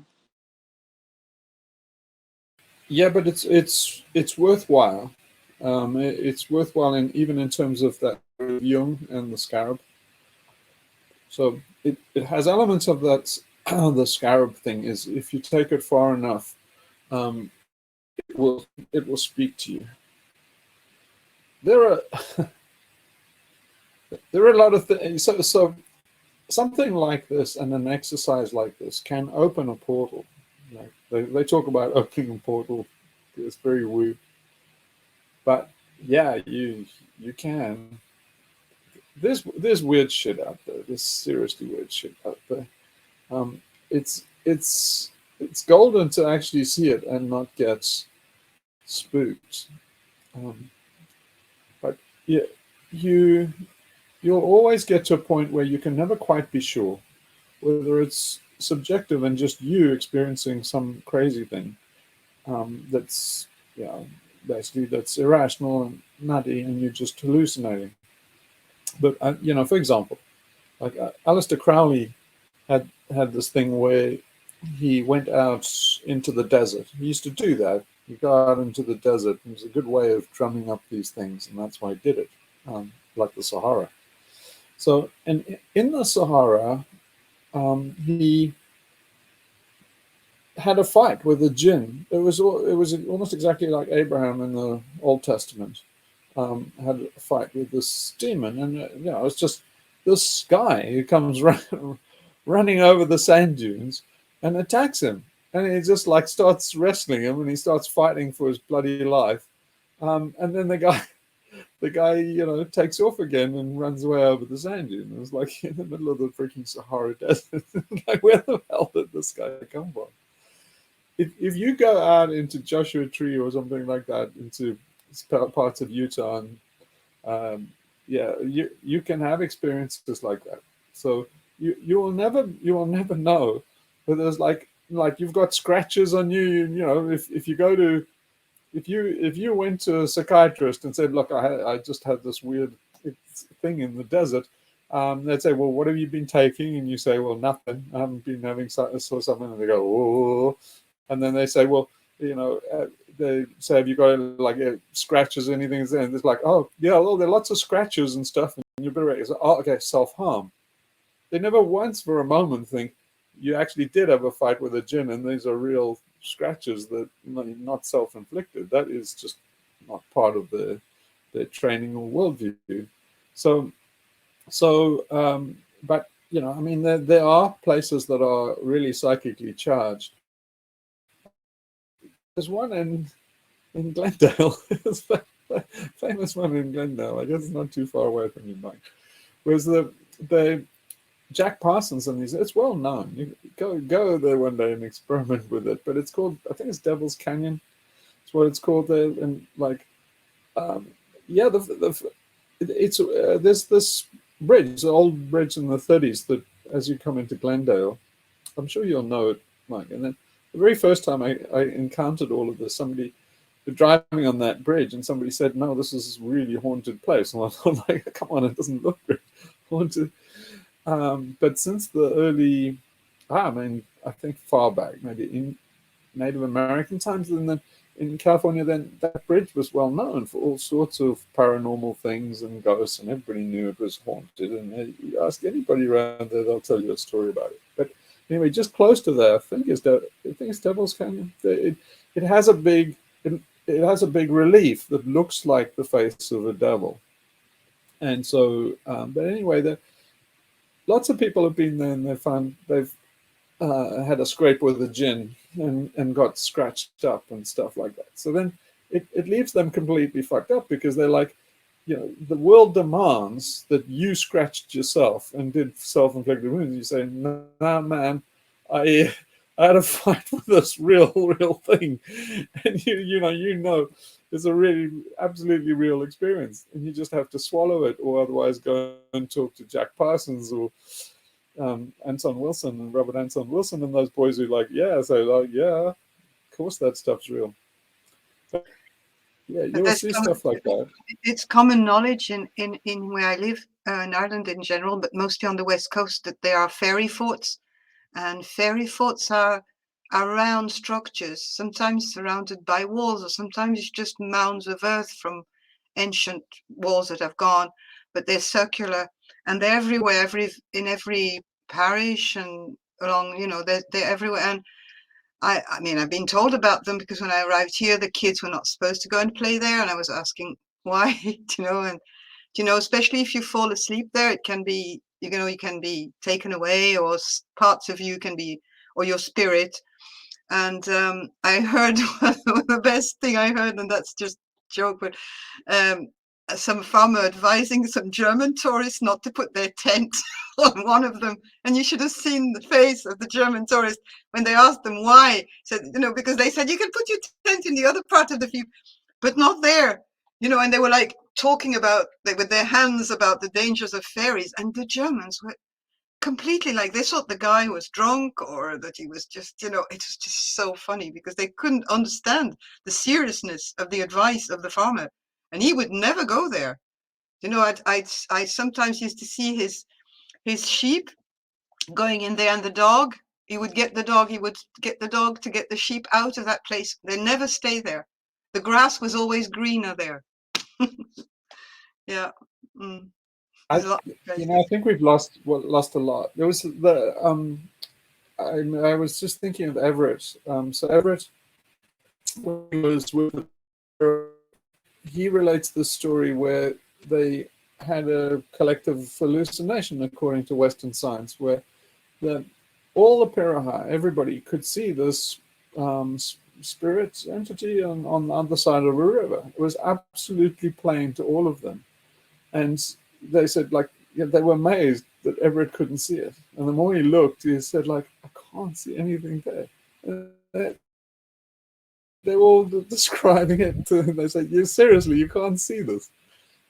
Yeah, but it's worthwhile. It's worthwhile, even in terms of that Jung and the scarab. So it has elements of that the scarab thing is, if you take it far enough, it will speak to you. There are there are a lot of things. So something like this and an exercise like this can open a portal. They talk about opening a portal. It's very woo. But yeah, you can. There's weird shit out there. There's seriously weird shit out there. Um, it's golden to actually see it and not get spooked. Um, but yeah, you'll always get to a point where you can never quite be sure whether it's subjective and just you experiencing some crazy thing, that's, you know, basically that's irrational and nutty, and you're just hallucinating. But you know, for example, like Aleister Crowley had this thing where he went out into the desert. He used to do that. He got out into the desert. It was a good way of drumming up these things, and that's why he did it, like the Sahara. So, and in the Sahara, he had a fight with a jinn. It was almost exactly like Abraham in the Old Testament. Had a fight with this demon, and you know, it's just this guy who comes running over the sand dunes and attacks him, and he just like starts wrestling him, and he starts fighting for his bloody life. And then the guy, you know, takes off again and runs away over the sand dune. It was like in the middle of the freaking Sahara Desert. Like, where the hell did this guy come from? If you go out into Joshua Tree or something like that, into parts of Utah, and yeah, you can have experiences like that. So you will never know. But there's like you've got scratches on you. You know, if you go to if you went to a psychiatrist and said, look, I just had this weird thing in the desert, they'd say, well, what have you been taking? And you say, well, nothing. I haven't been having something. And they go, oh. And then they say, well, you know, they say, have you got like scratches or anything? And it's like, oh, yeah, well, there are lots of scratches and stuff. And you better say, oh, okay, self-harm. They never once for a moment think you actually did have a fight with a jinn, and these are real scratches that not self-inflicted. That is just not part of their training or worldview. But you know, I mean, there are places that are really psychically charged. There's one in Glendale. It's a famous one in Glendale. I guess it's not too far away from your mind. Whereas the Jack Parsons and these, it's well known. You go there one day and experiment with it. But it's called, I think it's Devil's Canyon. It's what it's called there. And like, yeah, it's there's this bridge, the old bridge in the 30s that as you come into Glendale, I'm sure you'll know it, Mike. And then the very first time I encountered all of this, somebody was driving on that bridge and somebody said, no, this is a really haunted place. And I thought, like, come on, it doesn't look very haunted. But since the early, I mean, I think far back, maybe in Native American times, and then in California, then that bridge was well known for all sorts of paranormal things and ghosts, and everybody knew it was haunted. And you ask anybody around there, they'll tell you a story about it. But anyway, just close to there, I think it's Devil's Canyon. It has a big relief that looks like the face of a devil. And so, but anyway, lots of people have been there and they've had a scrape with a jinn and got scratched up and stuff like that. So then it leaves them completely fucked up, because they're like, you know, the world demands that you scratched yourself and did self-inflicted wounds. You say, no, man, I had a fight with this real thing, and you know it's a really absolutely real experience, and you just have to swallow it, or otherwise go and talk to Jack Parsons or Anton Wilson and Robert Anton Wilson and those boys who like, yeah, so like, yeah, of course that stuff's real. But yeah, you will see stuff like that. It's common knowledge in where I live, in Ireland in general, but mostly on the west coast, that there are fairy forts, and fairy forts are round structures, sometimes surrounded by walls, or sometimes it's just mounds of earth from ancient walls that have gone, but they're circular, and they're everywhere, in every parish and along, you know, they're everywhere. And I mean, I've been told about them because when I arrived here, the kids were not supposed to go and play there. And I was asking why, you know, and, you know, especially if you fall asleep there, it can be, you know, you can be taken away, or parts of you can be, or your spirit. And I heard the best thing I heard, and that's just joke, but um, some farmer advising some German tourists not to put their tent on one of them. And you should have seen the face of the German tourist when they asked them why. Said, you know, because they said you can put your tent in the other part of the field, but not there. You know, and they were like talking about with their hands about the dangers of fairies, and the Germans were completely like, they thought the guy was drunk, or that he was just, you know, it was just so funny because they couldn't understand the seriousness of the advice of the farmer, and he would never go there. You know, I sometimes used to see his sheep going in there, and the dog, he would get the dog to get the sheep out of that place. They never stay there. The grass was always greener there. Yeah. Mm. There's a lot of You crazy know, I think we've lost a lot. There was I was just thinking of Everett. So Everett was with, he relates the story where they had a collective hallucination, according to Western science, where all the Piraha, everybody could see this spirit entity on the other side of a river. It was absolutely plain to all of them. And they said, like, yeah, they were amazed that Everett couldn't see it. And the more he looked, he said, like, I can't see anything there. And they were all describing it to him. They said, yeah, seriously, you can't see this.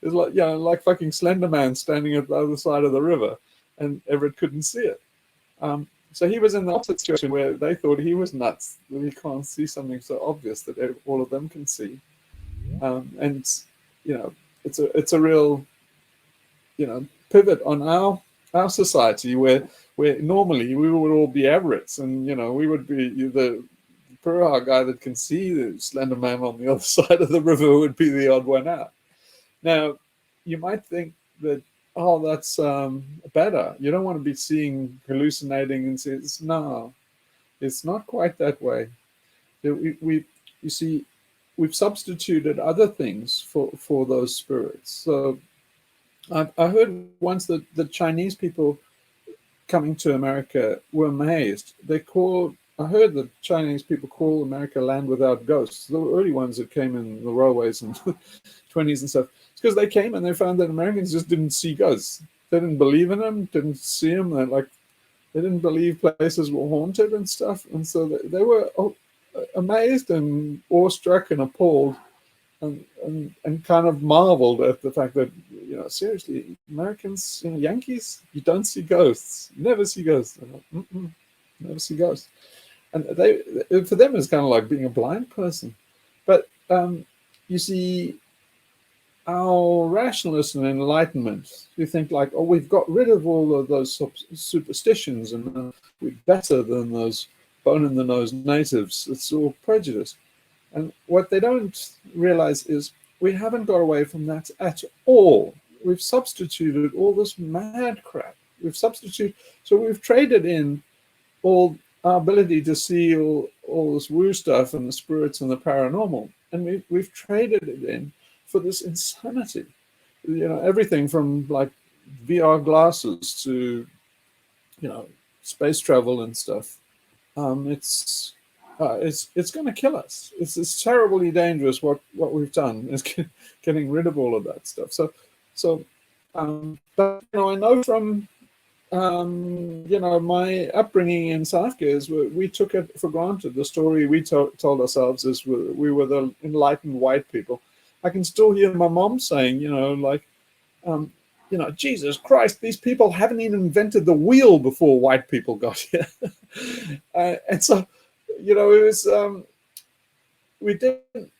It's like, yeah, like fucking Slender Man standing at the other side of the river, and Everett couldn't see it. So he was in the opposite situation where they thought he was nuts, that he can't see something so obvious that all of them can see. And, you know, it's a real, you know, pivot on our society where normally we would all be Everetts, and, you know, we would be the Purah guy that can see the Slender Man on the other side of the river would be the odd one out. Now, you might think that, oh, that's better. You don't want to be seeing, hallucinating, and say, no, it's not quite that way. You see, we've substituted other things for those spirits. So I heard once that the Chinese people coming to America were amazed. I heard that Chinese people call America land without ghosts. The early ones that came in the railways in the 20s and stuff. It's because they came and they found that Americans just didn't see ghosts. They didn't believe in them, didn't see them. They didn't believe places were haunted and stuff. And so they were amazed and awestruck and appalled, and kind of marveled at the fact that, you know, seriously, Americans, you know, Yankees, you don't see ghosts. You never see ghosts. Never see ghosts. And for them, it's kind of like being a blind person. But you see, our rationalists and enlightenment, we think like, oh, we've got rid of all of those superstitions, and we're better than those bone-in-the-nose natives. It's all prejudice. And what they don't realize is we haven't got away from that at all. We've substituted all this mad crap. So we've traded in all our ability to see all this woo stuff and the spirits and the paranormal, and we've traded it in for this insanity. You know, everything from like VR glasses to, you know, space travel and stuff. It's going to kill us. It's terribly dangerous what we've done is getting rid of all of that stuff. But, you know, I know from you know, my upbringing in South Africa is we took it for granted. The story we told ourselves is we were the enlightened white people. I can still hear my mom saying, you know, like, you know, Jesus Christ, these people haven't even invented the wheel before white people got here. And so, you know, it was, we didn't,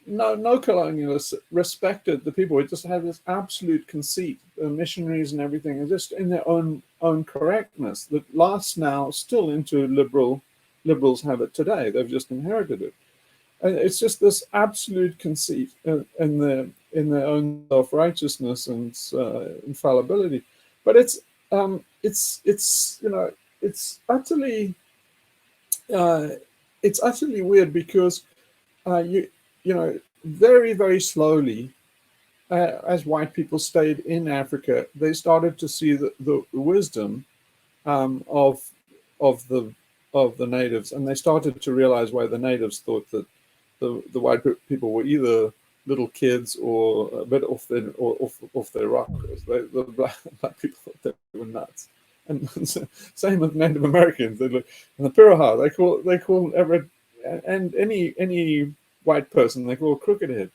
no colonialists respected the people. We just had this absolute conceit. The missionaries and everything are just in their own correctness that lasts now still into liberals have it today. They've just inherited it. And it's just this absolute conceit in their own self-righteousness and infallibility. But it's you know, it's utterly weird because you know, very, very slowly, as white people stayed in Africa, they started to see the wisdom of the natives, and they started to realize why the natives thought that the white people were either little kids or a bit off their rockers. The black people thought they were nuts. And same with Native Americans. They look in the Piraha. They call Everett and any white person they call crooked head.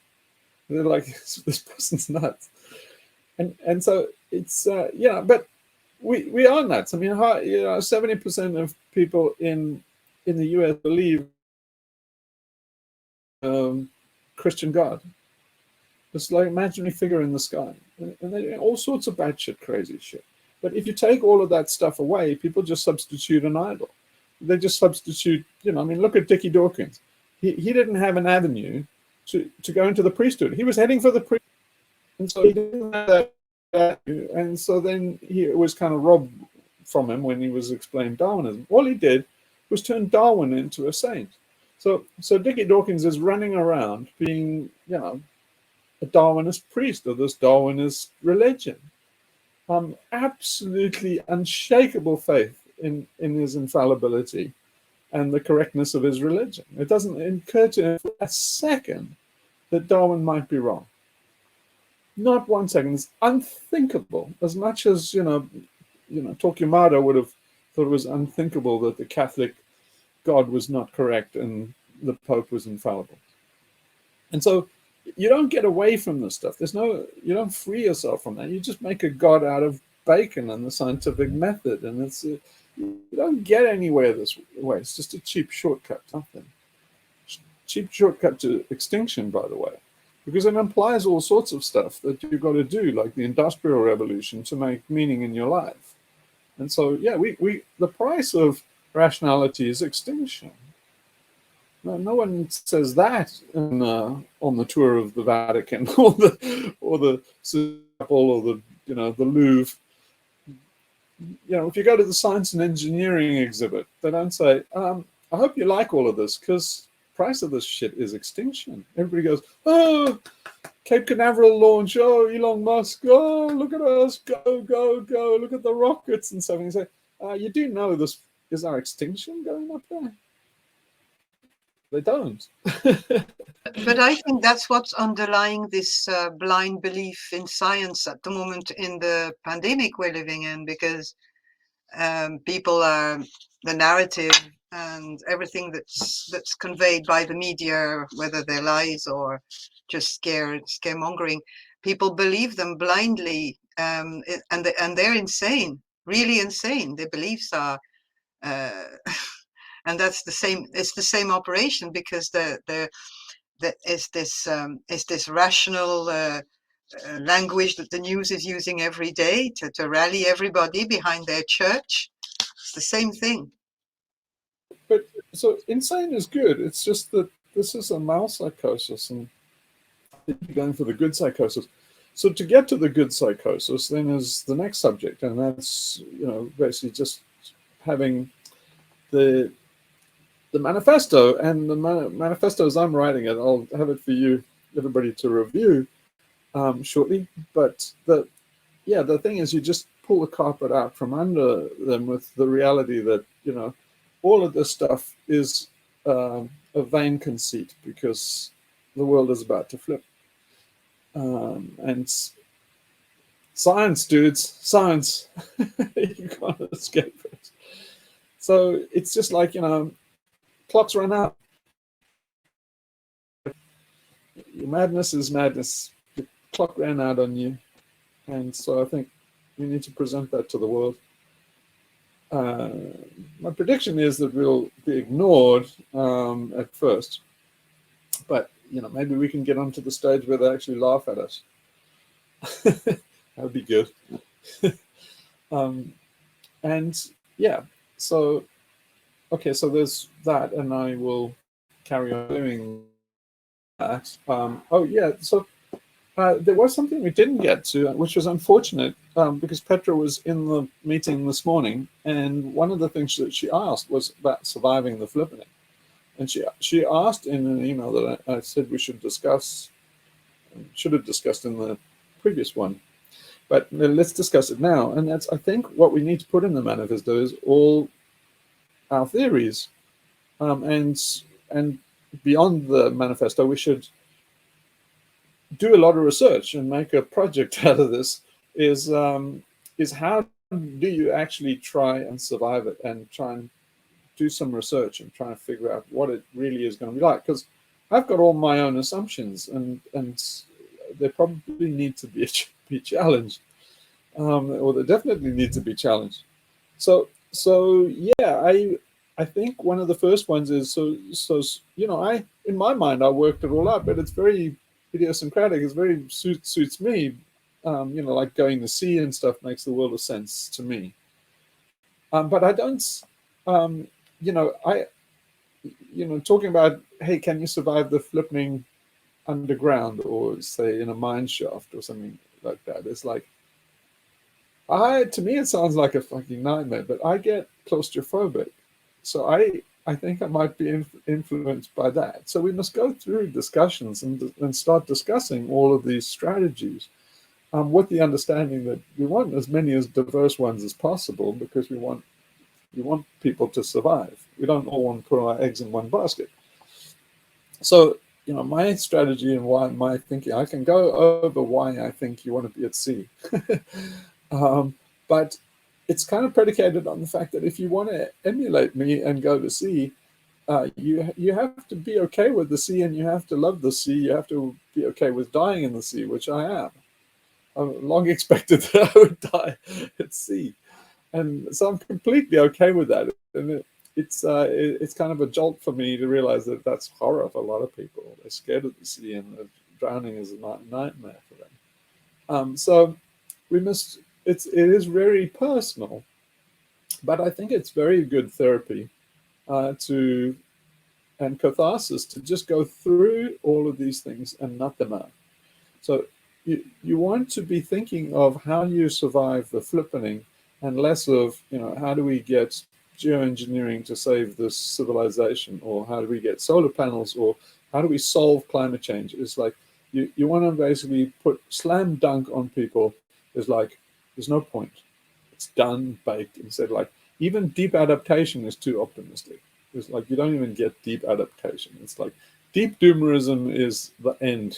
They're like, this person's nuts. And so it's yeah, but we are nuts. I mean, 70% of people in the US believe Christian God. It's like an imaginary figure in the sky, and they all sorts of batshit crazy shit. But if you take all of that stuff away, people just substitute an idol. They just substitute, you know. I mean, look at Dickie Dawkins. He didn't have an avenue to go into the priesthood. He was heading for the priesthood, and so he didn't have that avenue. And so then it was kind of robbed from him when he was explaining Darwinism. All he did was turn Darwin into a saint. So Dickie Dawkins is running around being, you know, a Darwinist priest of this Darwinist religion. Absolutely unshakable faith in his infallibility and the correctness of his religion. It doesn't occur to him for a second that Darwin might be wrong. Not 1 second. It's unthinkable. As much as, you know, Torquemada would have thought it was unthinkable that the Catholic God was not correct and the Pope was infallible. And so you don't get away from this stuff. You don't free yourself from that. You just make a God out of bacon and the scientific method, and you don't get anywhere this way. It's just a cheap shortcut. Nothing. Cheap shortcut to extinction, by the way, because it implies all sorts of stuff that you've got to do, like the Industrial Revolution, to make meaning in your life. And so, yeah, the price of rationality is extinction. No one says that on the tour of the Vatican or the Chapel or the Louvre. You know, if you go to the science and engineering exhibit, they don't say, "I hope you like all of this," because price of this shit is extinction. Everybody goes, "Oh, Cape Canaveral launch! Oh, Elon Musk! Oh, look at us! Go, go, go! Look at the rockets and stuff." And you say, "You do know this is our extinction going up there?" They don't. But I think that's what's underlying this blind belief in science at the moment in the pandemic we're living in, because people are the narrative and everything that's conveyed by the media, whether they're lies or just scaremongering, people believe them blindly, and they're insane, really insane. Their beliefs are. And that's the same. It's the same operation, because is this rational language that the news is using every day to rally everybody behind their church. It's the same thing. But so insane is good. It's just that this is a mild psychosis, and you're going for the good psychosis. So to get to the good psychosis, then is the next subject, and that's, you know, basically just having the manifesto, and the manifesto as I'm writing it. I'll have it for you, everybody, to review shortly. But the thing is, you just pull the carpet out from under them with the reality that, you know, all of this stuff is a vain conceit, because the world is about to flip. And science, dudes, science, you can't escape it. So it's just like, you know, clocks run out. Your madness is madness. The clock ran out on you. And so I think we need to present that to the world. My prediction is that we'll be ignored at first, but, you know, maybe we can get onto the stage where they actually laugh at us. That would be good. And yeah, so okay, so there's that, and I will carry on doing that. Oh yeah, so There was something we didn't get to, which was unfortunate, because Petra was in the meeting this morning, and one of the things that she asked was about surviving the flippening. And she asked in an email that I said we should discuss, should have discussed in the previous one, but let's discuss it now. And that's, I think, what we need to put in the manifesto is all our theories, and beyond the manifesto, we should do a lot of research and make a project out of this. Is how do you actually try and survive it, and try and do some research and try and figure out what it really is going to be like? Because I've got all my own assumptions, and they probably need to be challenged, or they definitely need to be challenged. So yeah, I think one of the first ones is, so I, in my mind, I worked it all out, but it's very idiosyncratic. It's very suits me. Like going to sea and stuff makes the world of sense to me. But I don't, um, I, talking about, hey, can you survive the flipping underground, or say in a mine shaft or something like that? It's like, to me, it sounds like a fucking nightmare, but I get claustrophobic. So I think I might be influenced by that. So we must go through discussions and start discussing all of these strategies, with the understanding that we want as many as diverse ones as possible, because we want people to survive. We don't all want to put our eggs in one basket. So, my strategy and why my thinking, I can go over why I think you want to be at sea. But it's kind of predicated on the fact that if you want to emulate me and go to sea, you have to be okay with the sea, and you have to love the sea. You have to be okay with dying in the sea, which I am. I've long expected that I would die at sea, and so I'm completely okay with that. And it's kind of a jolt for me to realize that that's horror for a lot of people. They're scared of the sea, and drowning is a nightmare for them. So we must. It is very personal, but I think it's very good therapy, and catharsis, to just go through all of these things and nut them out. So you want to be thinking of how you survive the flippening, and less of, how do we get geoengineering to save this civilization, or how do we get solar panels, or how do we solve climate change. It's like you want to basically put slam dunk on people. It's like, there's no point. It's done, baked. Instead, like, even deep adaptation is too optimistic. It's like you don't even get deep adaptation. It's like deep doomerism is the end.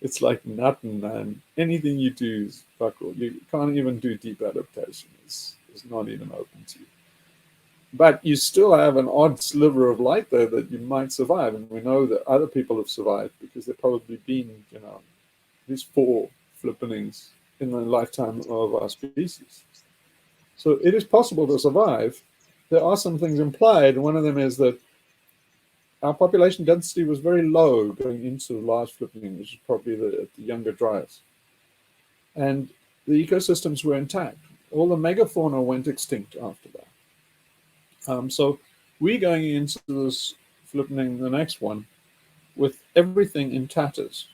It's like nothing, man. Anything you do is fuck all. You can't even do deep adaptation. It's not even open to you. But you still have an odd sliver of light there that you might survive. And we know that other people have survived because they've probably been, these 4 flippenings in the lifetime of our species. So it is possible to survive. There are some things implied, and one of them is that our population density was very low going into large flippening, which is probably the younger dryas. And the ecosystems were intact. All the megafauna went extinct after that. So we're going into this flippening, the next one, with everything in tatters,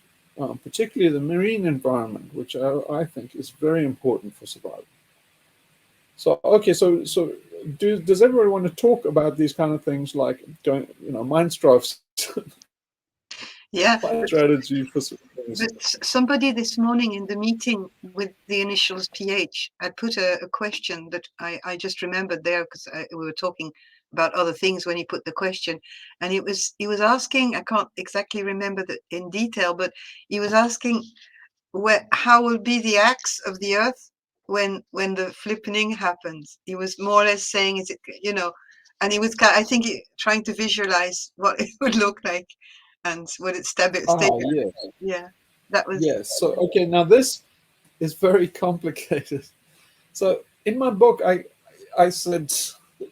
particularly the marine environment, which I think is very important for survival. So, okay, so does everyone want to talk about these kind of things, like going, Mindstroph's Yeah, strategy for things? but somebody this morning in the meeting with the initials PH had put a question that I just remembered there, because we were talking about other things when he put the question, and he was asking, I can't exactly remember in detail, but he was asking how will be the axe of the earth when the flippening happens. He was more or less saying, is it, and he was I think trying to visualize what it would look like, and would it stay? Yes. Yeah, that was. Yes. So, okay, now this is very complicated. So in my book, I said,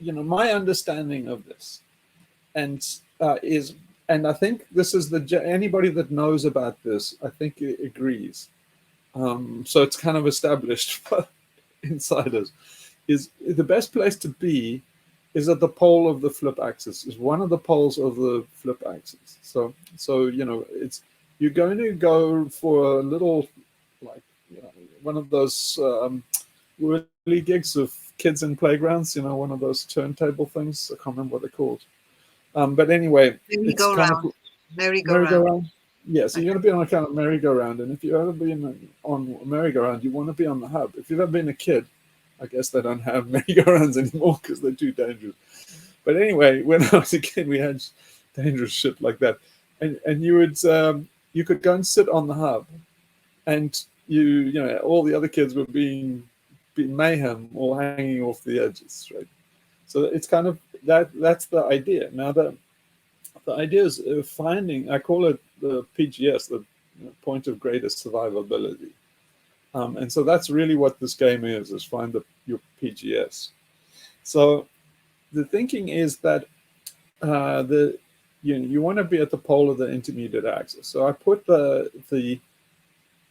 my understanding of this, and and I think this is anybody that knows about this, I think agrees. So it's kind of established for insiders. Is the best place to be is at the pole of the flip axis. Is one of the poles of the flip axis. So it's you're going to go for a little, like, one of those whirly gigs of kids in playgrounds, one of those turntable things. I can't remember what they're called. But anyway, it's kind of merry-go-round. merry-go-round. Yeah, so you're going to be on a kind of merry-go-round, and if you've ever been on a merry-go-round, you want to be on the hub. If you've ever been a kid, I guess they don't have merry-go-rounds anymore because they're too dangerous. But anyway, when I was a kid, we had dangerous shit like that, and you would you could go and sit on the hub, and all the other kids were being mayhem, all hanging off the edges, right? So it's kind of that's the idea. Now the idea is finding, I call it the PGS, the point of greatest survivability. And so that's really what this game is find your PGS. So the thinking is that you want to be at the pole of the intermediate axis. So I put the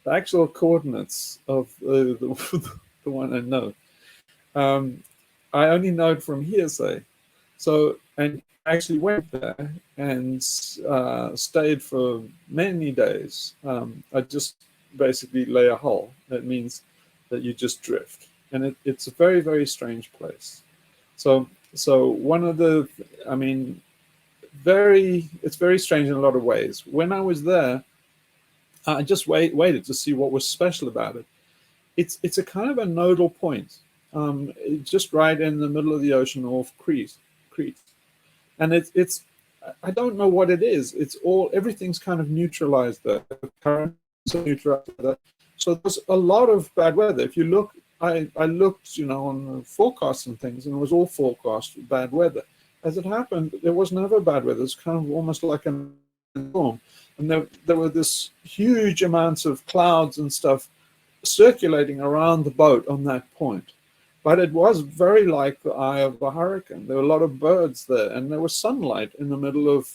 actual coordinates of the one I know. I only know it from hearsay. So, and I actually went there and stayed for many days. I just basically lay a hull. That means that you just drift. And it's a very, very strange place. So one of the, it's very strange in a lot of ways. When I was there, I just waited to see what was special about it. It's a kind of a nodal point, just right in the middle of the ocean off Crete. And it's I don't know what it is. Everything's kind of neutralized there. Currents are neutralized there. So there's a lot of bad weather. If you look, I looked, on the forecasts and things, and it was all forecast bad weather. As it happened, there was never bad weather. It's kind of almost like a storm. And there were this huge amounts of clouds and stuff circulating around the boat on that point. But it was very like the eye of a hurricane. There were a lot of birds there, and there was sunlight in the middle of,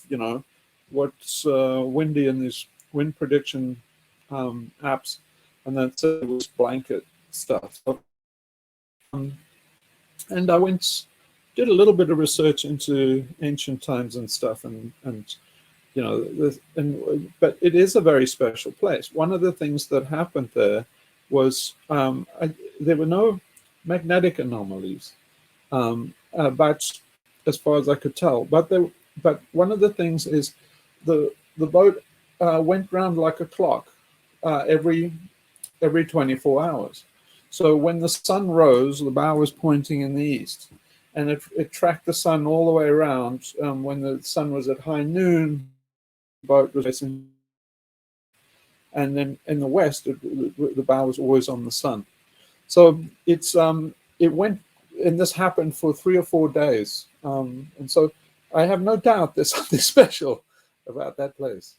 what's windy in these wind prediction apps, and then so it was blanket stuff. So, and I did a little bit of research into ancient times and stuff, but it is a very special place. One of the things that happened there was there were no magnetic anomalies, but as far as I could tell. But one of the things is the boat went round like a clock every 24 hours. So when the sun rose, the bow was pointing in the east, and it tracked the sun all the way around. When the sun was at high noon, the boat was facing, and then in the west, the bow was always on the sun. So it went, and this happened for 3 or 4 days, and so I have no doubt there's something special about that place.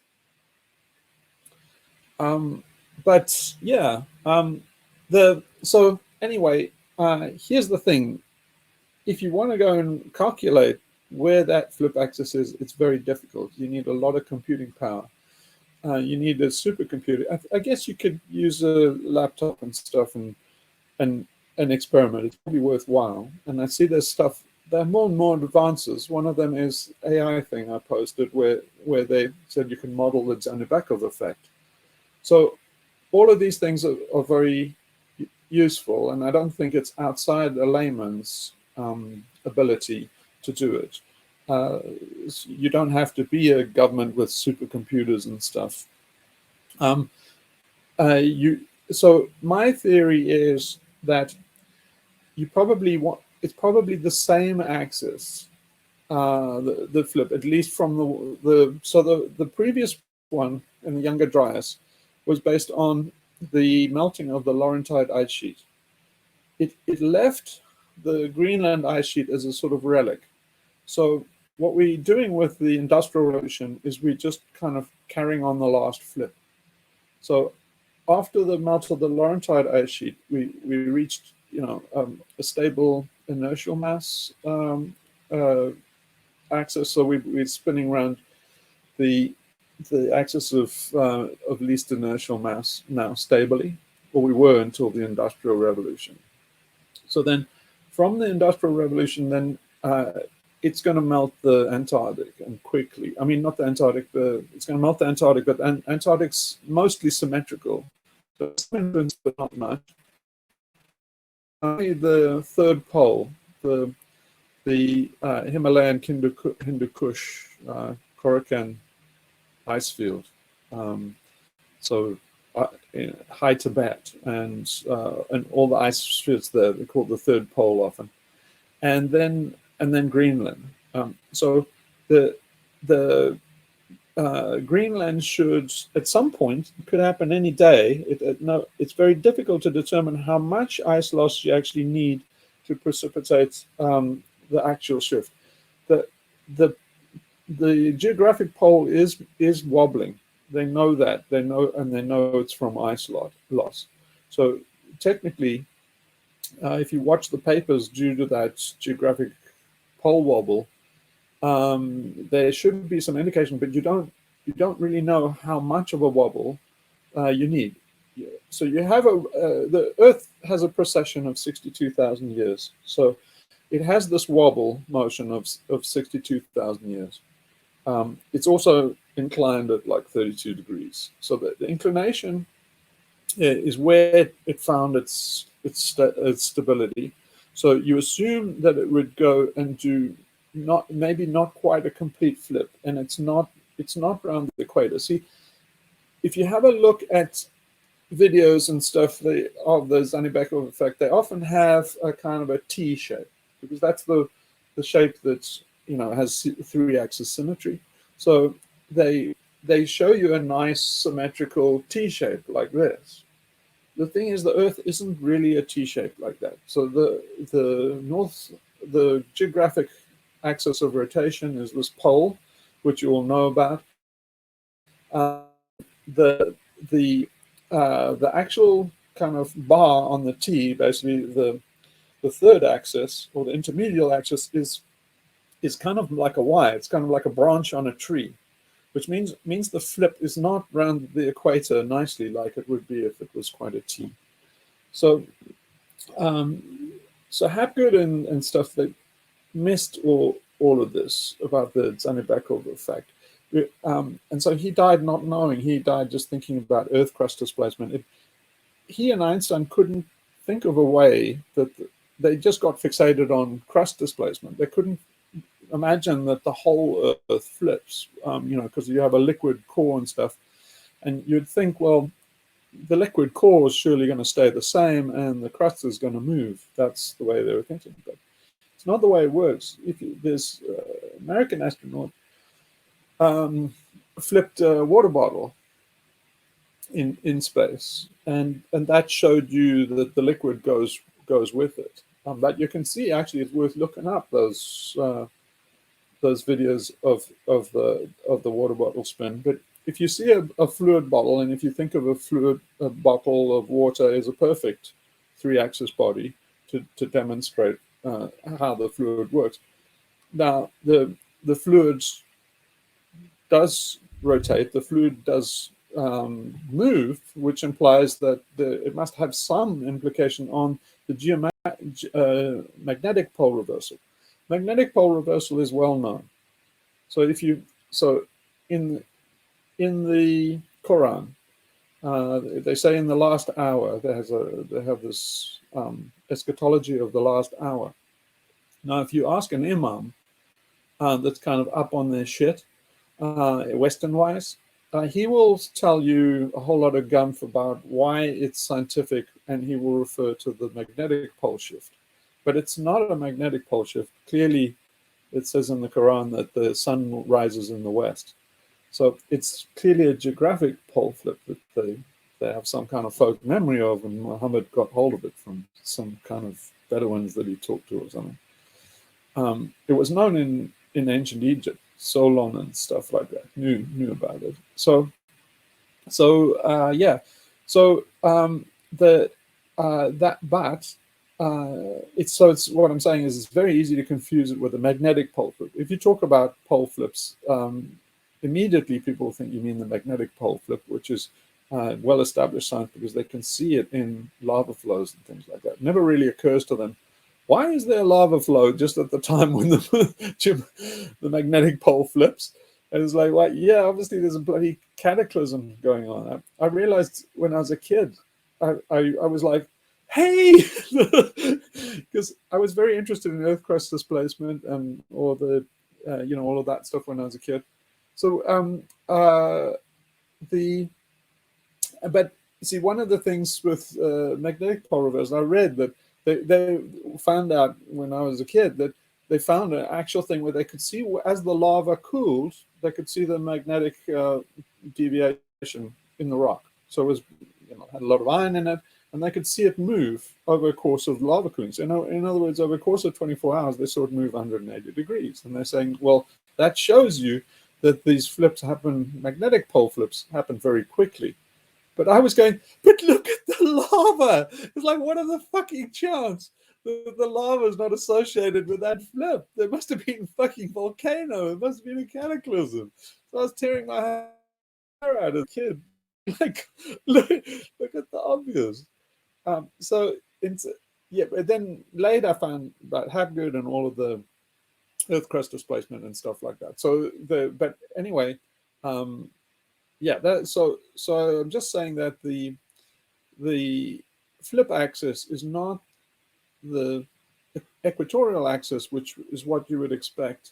But yeah, so anyway, here's the thing: if you want to go and calculate where that flip axis is, it's very difficult. You need a lot of computing power. You need a supercomputer. I guess you could use a laptop and stuff and experiment. It's probably worthwhile. And I see there's stuff. There are more and more advances. One of them is AI thing I posted where they said you can model the Desiderata effect. So all of these things are very useful, and I don't think it's outside a layman's ability to do it. You don't have to be a government with supercomputers and stuff. So my theory is that you probably want, it's probably the same axis, the flip, at least from the previous one in the Younger Dryas was based on the melting of the Laurentide ice sheet. It left the Greenland ice sheet as a sort of relic. So what we're doing with the Industrial Revolution is we're just kind of carrying on the last flip. So after the melt of the Laurentide ice sheet, we reached a stable inertial mass axis. So we're spinning around the axis of least inertial mass now stably, or we were until the Industrial Revolution. So then from the Industrial Revolution, then it's going to melt the Antarctic, and quickly. I mean, not the Antarctic, it's going to melt the Antarctic, but Antarctic's mostly symmetrical. So some influence, but not much. Only the third pole, the Himalayan Hindu Kush Korakan ice field. So high Tibet and all the ice fields there, they call it the third pole often, and then Greenland. So the Greenland should, at some point, it could happen any day. It's very difficult to determine how much ice loss you actually need to precipitate the actual shift. The geographic pole is wobbling. They know that. They know it's from ice loss. So technically, if you watch the papers due to that geographic pole wobble, there should be some indication, but you don't really know how much of a wobble you need. So you have the Earth has a precession of 62,000 years. So it has this wobble motion of 62,000 years. It's also inclined at like 32 degrees. So the inclination is where it found its stability. So you assume that it would go and do maybe not quite a complete flip, and it's not around the equator. See, if you have a look at videos and stuff of the Desiderata effect, they often have a kind of a T shape, because that's the shape that has 3-axis symmetry. So they show you a nice symmetrical T shape like this. The thing is, the Earth isn't really a T shape like that. So the geographic axis of rotation is this pole, which you all know about. The actual kind of bar on the T, basically the third axis or the intermedial axis, is kind of like a Y. It's kind of like a branch on a tree, which means the flip is not around the equator nicely like it would be if it was quite a T. So Hapgood and stuff, they missed all of this about the Desiderata effect. And so he died not knowing. He died just thinking about Earth crust displacement. He and Einstein couldn't think of a way that they just got fixated on crust displacement. They couldn't imagine that the whole Earth flips, because you have a liquid core and stuff. And you'd think, well, the liquid core is surely going to stay the same and the crust is going to move. That's the way they were thinking. But it's not the way it works. This American astronaut flipped a water bottle in space, and that showed you that the liquid goes with it. But you can see, actually, it's worth looking up those videos of the water bottle spin. But if you see a fluid bottle, and if you think of a bottle of water as a perfect 3-axis body to demonstrate how the fluid works. Now the fluid does rotate, the fluid does move, which implies that it must have some implication on the magnetic pole reversal. Magnetic pole reversal is well known. So in the Quran, they say in the last hour, they have this eschatology of the last hour. Now, if you ask an imam that's kind of up on their shit, Western-wise, he will tell you a whole lot of gumph about why it's scientific, and he will refer to the magnetic pole shift. But it's not a magnetic pole shift. Clearly, it says in the Quran that the sun rises in the west. So it's clearly a geographic pole flip that they have some kind of folk memory of, and Muhammad got hold of it from some kind of Bedouins that he talked to or something. It was known in ancient Egypt. Solon and stuff like that knew about it. It's what I'm saying is it's very easy to confuse it with a magnetic pole flip. If you talk about pole flips, immediately people think you mean the magnetic pole flip, which is well-established science because they can see it in lava flows and things like that. It never really occurs to them why is there lava flow just at the time when the magnetic pole flips? And it's like, well, yeah, obviously there's a bloody cataclysm going on. I realized when I was a kid, I was like, hey, because I was very interested in Earth crust displacement and or the all of that stuff when I was a kid. So but see, one of the things with magnetic pole reversal, I read that they found out when I was a kid that they found an actual thing where they could see as the lava cooled, they could see the magnetic deviation in the rock. So it was, had a lot of iron in it, and they could see it move over a course of lava cooling. So in other words, over a course of 24 hours, they saw it move 180 degrees. And they're saying, well, that shows you that these flips happen, magnetic pole flips happen very quickly. But I was going, but look at the lava. It's like, what are the fucking chance that the lava is not associated with that flip? There must have been a fucking volcano. It must have been a cataclysm. So I was tearing my hair out as a kid. Like, look at the obvious. But then later I found about Hapgood and all of the Earth crust displacement and stuff like that. But anyway, so I'm just saying that the flip axis is not the equatorial axis, which is what you would expect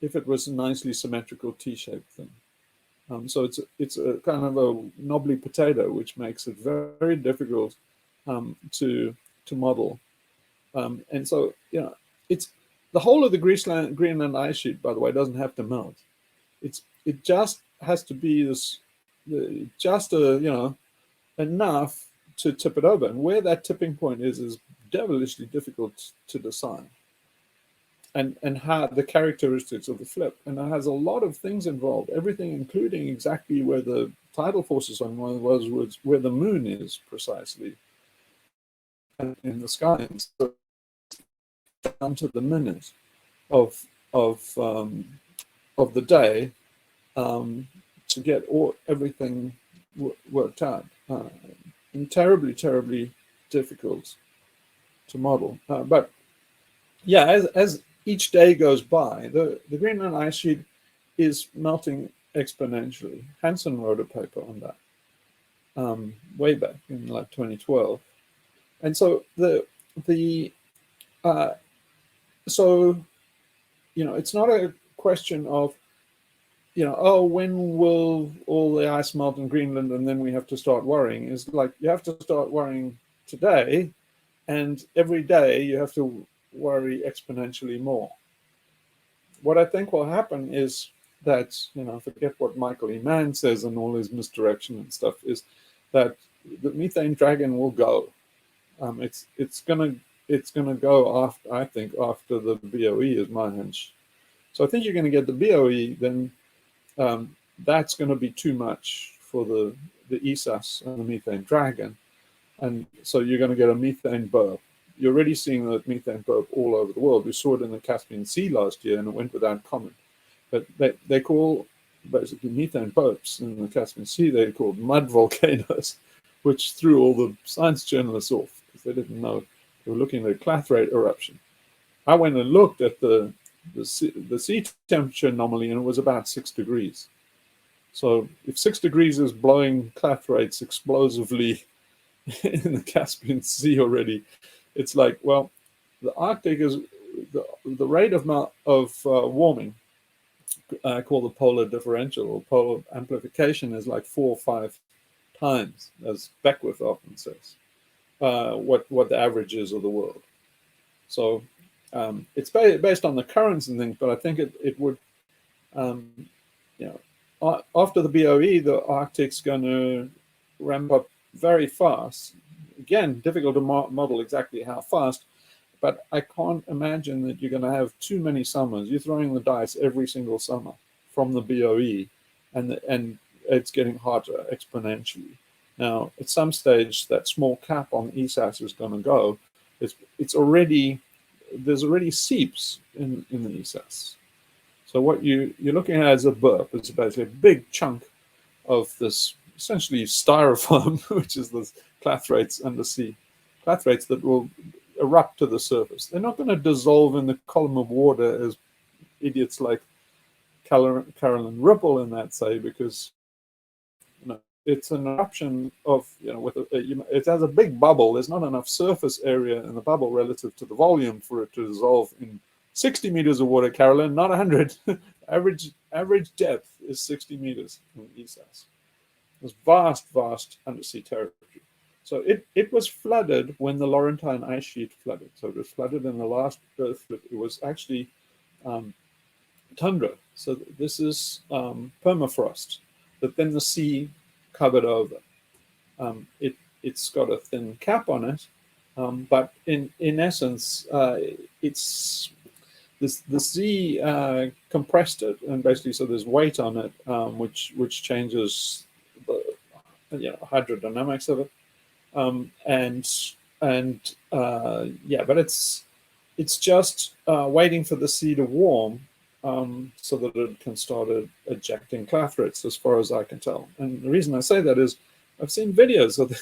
if it was a nicely symmetrical T-shaped thing. So it's a kind of a knobbly potato, which makes it very, very difficult to model. And so it's the whole of the Greenland ice sheet, by the way, doesn't have to melt. It just has to be enough to tip it over, and where that tipping point is devilishly difficult to decide. And how the characteristics of the flip, and it has a lot of things involved, everything including exactly where the tidal forces on was where the moon is precisely in the sky, and so down to the minute of the day to get everything worked out, and terribly difficult to model. But yeah, as each day goes by, the Greenland ice sheet is melting exponentially. Hansen wrote a paper on that way back in like 2012, and so it's not a question of when will all the ice melt in Greenland and then we have to start worrying. It's like you have to start worrying today, and every day you have to worry exponentially more. What I think will happen is that, forget what Michael E. Mann says and all his misdirection and stuff, is that the methane dragon will go. It's gonna go after, I think, after the BOE is my hunch. So I think you're going to get the BOE, then that's going to be too much for the ESAS and the methane dragon. And so you're going to get a methane burp. You're already seeing the methane burp all over the world. We saw it in the Caspian Sea last year and it went without comment. But they call basically methane burps in the Caspian Sea, they're called mud volcanoes, which threw all the science journalists off because they didn't know. They were looking at a clathrate eruption. I went and looked at the sea temperature anomaly, and it was about 6 degrees. So if 6 degrees is blowing clathrates explosively in the Caspian Sea already, it's like, well, the Arctic is the rate of warming, called the polar differential or polar amplification, is like 4 or 5 times, as Beckwith often says, what the average is of the world. So it's based on the currents and things, but I think it would, after the BOE, the Arctic's going to ramp up very fast. Again, difficult to model exactly how fast, but I can't imagine that you're going to have too many summers. You're throwing the dice every single summer from the BOE, and it's getting hotter exponentially. Now, at some stage, that small cap on ESAS is going to go. There's already seeps in the ESAS. So what you're looking at is a burp. It's basically a big chunk of this essentially styrofoam, which is the clathrates undersea clathrates that will erupt to the surface. They're not going to dissolve in the column of water as idiots like Carolyn Ripple in that say, because it's an eruption of, with it has a big bubble. There's not enough surface area in the bubble relative to the volume for it to dissolve in 60 meters of water, Carolyn, not 100. average depth is 60 meters in ESAS. It's vast undersea territory. So it was flooded when the Laurentine ice sheet flooded. So it was flooded in the last Earth. It was actually tundra. So this is permafrost that then the sea covered over. It's got a thin cap on it, but in essence, it's the sea compressed it, and basically, so there's weight on it, which changes the hydrodynamics of it, but it's just waiting for the sea to warm. So that it can start ejecting clathrates, as far as I can tell. And the reason I say that is I've seen videos of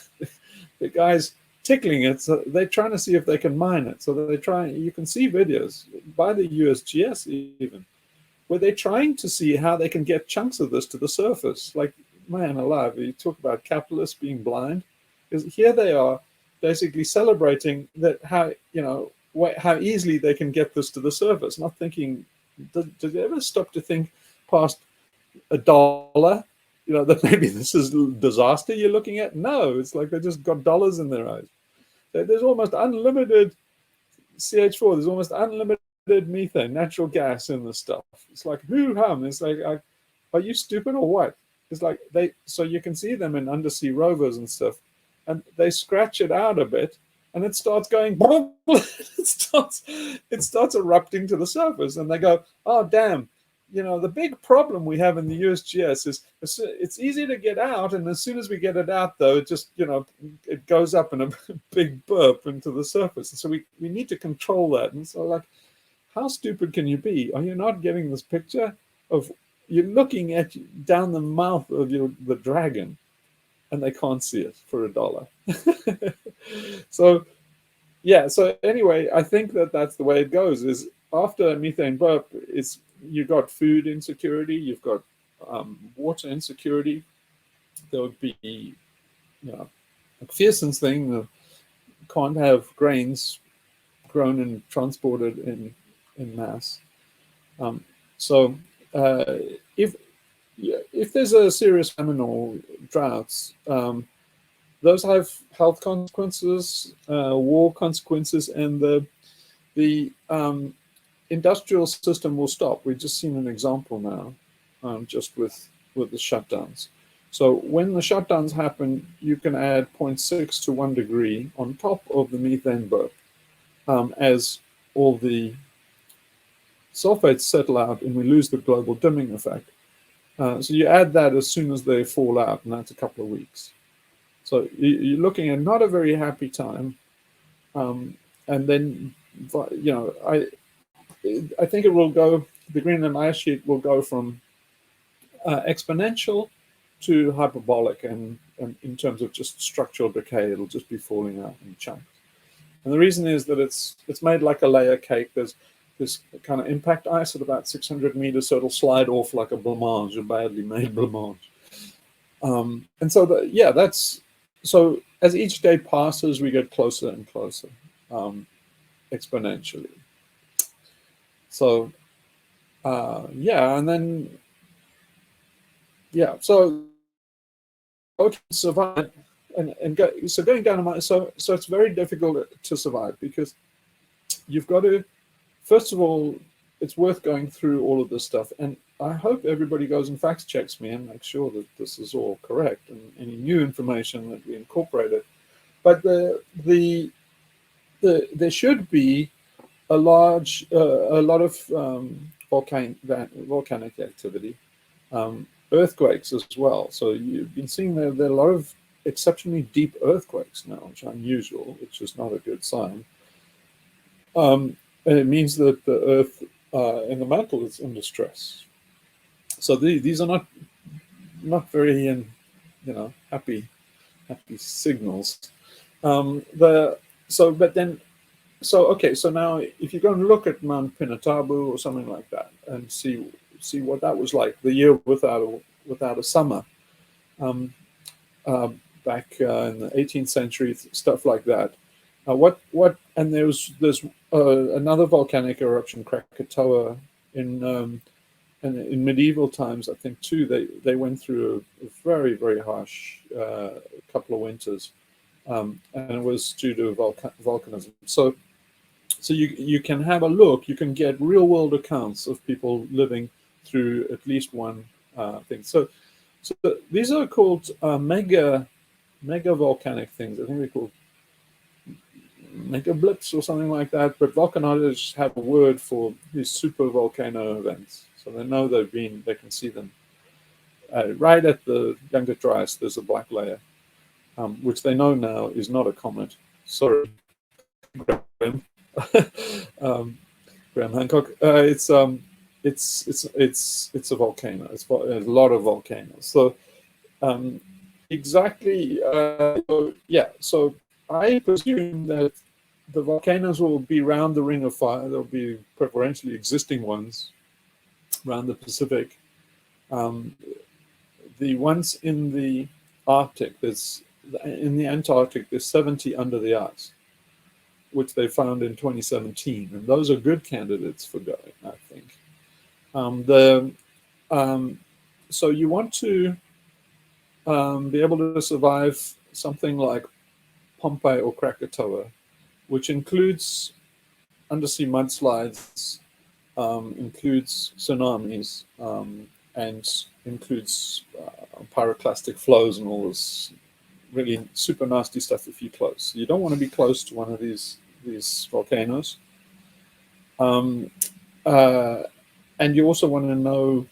the guys tickling it. So they're trying to see if they can mine it. So you can see videos by the USGS even, where they're trying to see how they can get chunks of this to the surface. Like, man alive, you talk about capitalists being blind. Because here they are basically celebrating that how easily they can get this to the surface, not thinking, did you ever stop to think past $1, that maybe this is disaster you're looking at? No, it's like they just got dollars in their eyes. There's almost unlimited CH4, there's almost unlimited methane, natural gas in the stuff. It's like, hoo-hum. It's like, are you stupid or what? It's like so you can see them in undersea rovers and stuff, and they scratch it out a bit, and it starts going, it starts erupting to the surface, and they go, oh, damn. The big problem we have in the USGS is it's easy to get out, and as soon as we get it out, though, it just, it goes up in a big burp into the surface. And so we need to control that. And so, like, how stupid can you be? Are you not getting this picture of you're looking at down the mouth of the dragon, and they can't see it for $1? So anyway, I think that's the way it goes. Is after a methane burp, you've got food insecurity, you've got water insecurity. There would be, McPherson's thing, can't have grains grown and transported in mass. If there's a serious famine or droughts, those have health consequences, war consequences, and the industrial system will stop. We've just seen an example now, just with the shutdowns. So when the shutdowns happen, you can add 0.6 to 1 degree on top of the methane burp as all the sulfates settle out and we lose the global dimming effect. So you add that as soon as they fall out, and that's a couple of weeks. So you're looking at not a very happy time. And then, I think it will go, the Greenland ice sheet will go from exponential to hyperbolic, and in terms of just structural decay, it'll just be falling out in chunks. And the reason is that it's made like a layer cake. There's this kind of impact ice at about 600 meters, so it'll slide off like a blancmange, a badly made blancmange. And so so as each day passes, we get closer and closer, exponentially. So and then so survive and go. So going down a so it's very difficult to survive, because you've got to, first of all, it's worth going through all of this stuff, and I hope everybody goes and fact checks me and makes sure that this is all correct and any new information that we incorporated. But there should be a lot of volcanic activity, earthquakes as well. So you've been seeing there are a lot of exceptionally deep earthquakes now, which are unusual, which is not a good sign. And it means that the Earth in the mantle is in distress. So these are not very happy signals. But then So okay, so now if you go and look at Mount Pinatubo or something like that, and see what that was like the year without a summer, um, uh, back in the 18th century, stuff like that. What and there's another volcanic eruption, Krakatoa, in medieval times, I think too. They went through a very very harsh couple of winters, and it was due to volcanism. So you can have a look. You can get real world accounts of people living through at least one thing. So these are called mega volcanic things. I think they're called mega blips or something like that. But volcanologists have a word for these super volcano events, so they know they can see them. Right at the Younger Dryas, there's a black layer, which they know now is not a comet. Sorry, Graham. um, Graham Hancock. It's a volcano. It's a lot of volcanoes. So exactly. Yeah. So I presume that the volcanoes will be around the Ring of Fire. There'll be preferentially existing ones around the Pacific. The ones in the Arctic, in the Antarctic, there's 70 under the ice, which they found in 2017, and those are good candidates for going, I think. So you want to be able to survive something like Pompeii or Krakatoa, which includes undersea mudslides, includes tsunamis, and includes pyroclastic flows and all this really super nasty stuff if you're close. You don't want to be close to one of these volcanoes. And you also want to know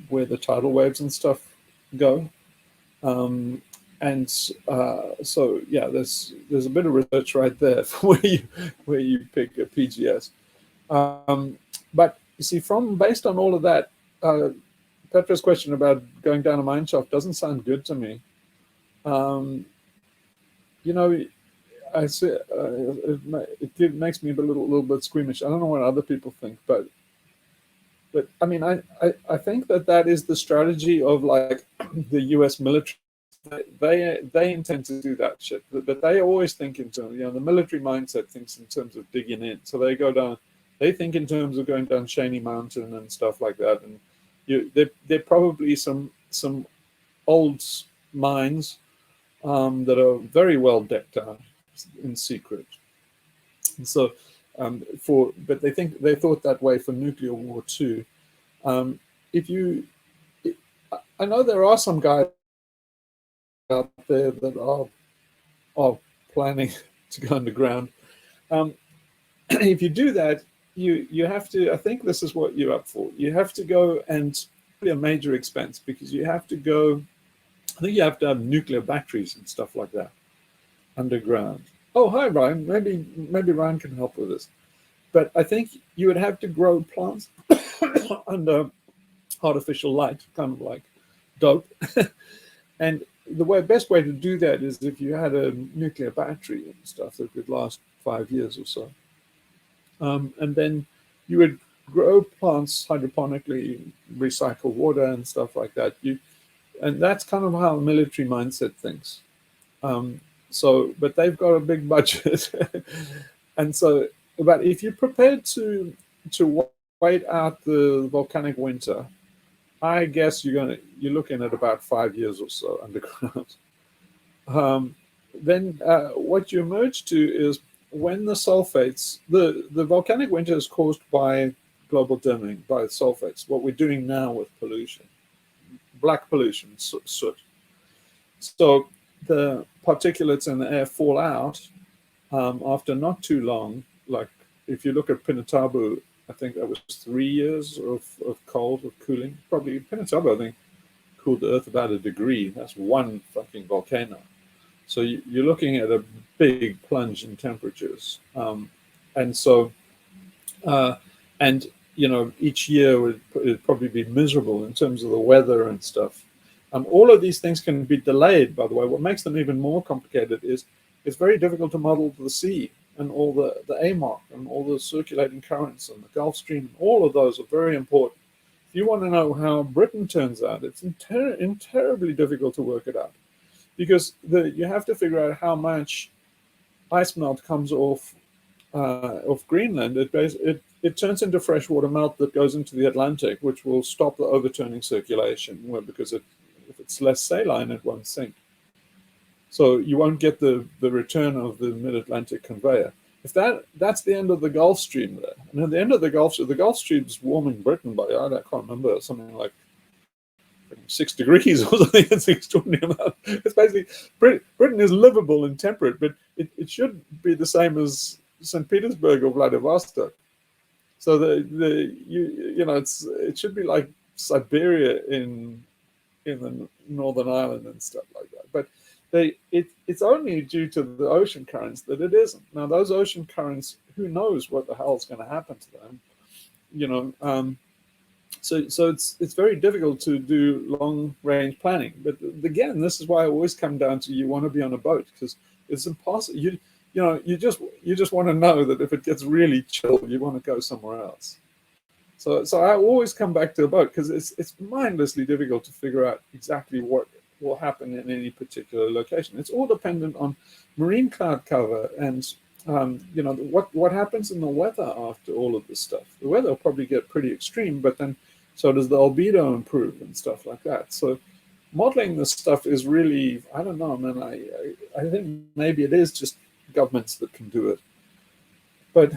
where the tidal waves and stuff go. So yeah, there's a bit of research right there for where you pick a PGS. But you see, based on all of that, Petra's question about going down a mine shaft doesn't sound good to me. You know, I say it makes me a little bit squeamish. I don't know what other people think, but I mean, I think that is the strategy of like the U.S. military. They intend to do that shit, but they always think in terms, the military mindset thinks in terms of digging in. So they go down, they think in terms of going down Shaney Mountain and stuff like that. And there probably some old mines that are very well decked out in secret. And so, but they thought that way for nuclear war too. I know there are some guys out there that are planning to go underground. If you do that, you have to. I think this is what you're up for. You have to go, and be a major expense because you have to go. I think you have to have nuclear batteries and stuff like that underground. Oh, hi, Ryan. Maybe Ryan can help with this. But I think you would have to grow plants under artificial light, kind of like dope. And the best way to do that is if you had a nuclear battery and stuff that could last 5 years or so. And then you would grow plants hydroponically, recycle water and stuff like that. And that's kind of how a military mindset thinks. But they've got a big budget. And so, but if you're prepared to wait out the volcanic winter, I guess you're looking at about 5 years or so underground. Then what you emerge to is when the sulfates, the volcanic winter is caused by global dimming, by sulfates, what we're doing now with pollution, black pollution, soot. So the particulates in the air fall out after not too long. Like if you look at Pinatubo, I think that was 3 years of cold, of cooling. Probably Pinatubo, I think, cooled the Earth about 1 degree. That's one fucking volcano. So you're looking at a big plunge in temperatures. Each year would probably be miserable in terms of the weather and stuff. All of these things can be delayed, by the way. What makes them even more complicated is it's very difficult to model the sea. and all the AMOC and all the circulating currents and the Gulf Stream, all of those are very important. If you want to know how Britain turns out, it's terribly difficult to work it out, because you have to figure out how much ice melt comes off Greenland. It turns into freshwater melt that goes into the Atlantic, which will stop the overturning circulation, because if it's less saline, it won't sink. So you won't get the return of the mid-Atlantic conveyor. If that's the end of the Gulf Stream there, and at the end of the Gulf Stream is warming Britain by, I can't remember, something like 6 degrees or something. It's an extraordinary amount. It's basically, Britain is livable and temperate, but it should be the same as St. Petersburg or Vladivostok. So it should be like Siberia in the Northern Ireland and stuff like that. But it's only due to the ocean currents that it isn't. Now, those ocean currents, who knows what the hell is going to happen to them? So it's very difficult to do long range planning. But again, this is why I always come down to, you want to be on a boat, because it's impossible. You just want to know that if it gets really chill, you want to go somewhere else. So I always come back to a boat, because it's mindlessly difficult to figure out exactly what will happen in any particular location. It's all dependent on marine cloud cover and what happens in the weather after all of this stuff. The weather will probably get pretty extreme, but then so does the albedo improve and stuff like that. So modeling this stuff is really, I don't know, man. I think maybe it is just governments that can do it. But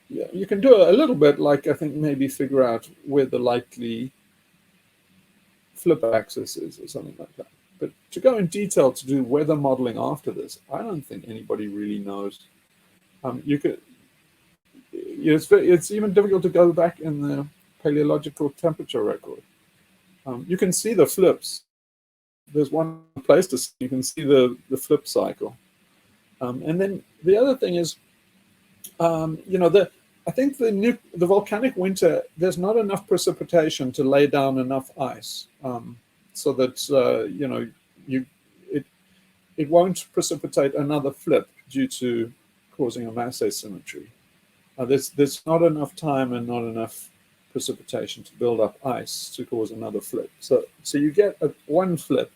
yeah, you can do it a little bit, like I think maybe figure out where the likely flip axis is or something like that. But to go in detail to do weather modeling after this, I don't think anybody really knows. It's even difficult to go back in the paleological temperature record. You can see the flips. There's one place to see. You can see the flip cycle. And then the other thing is, I think the volcanic winter, there's not enough precipitation to lay down enough ice, so that it won't precipitate another flip due to causing a mass asymmetry. There's not enough time and not enough precipitation to build up ice to cause another flip. So you get one flip,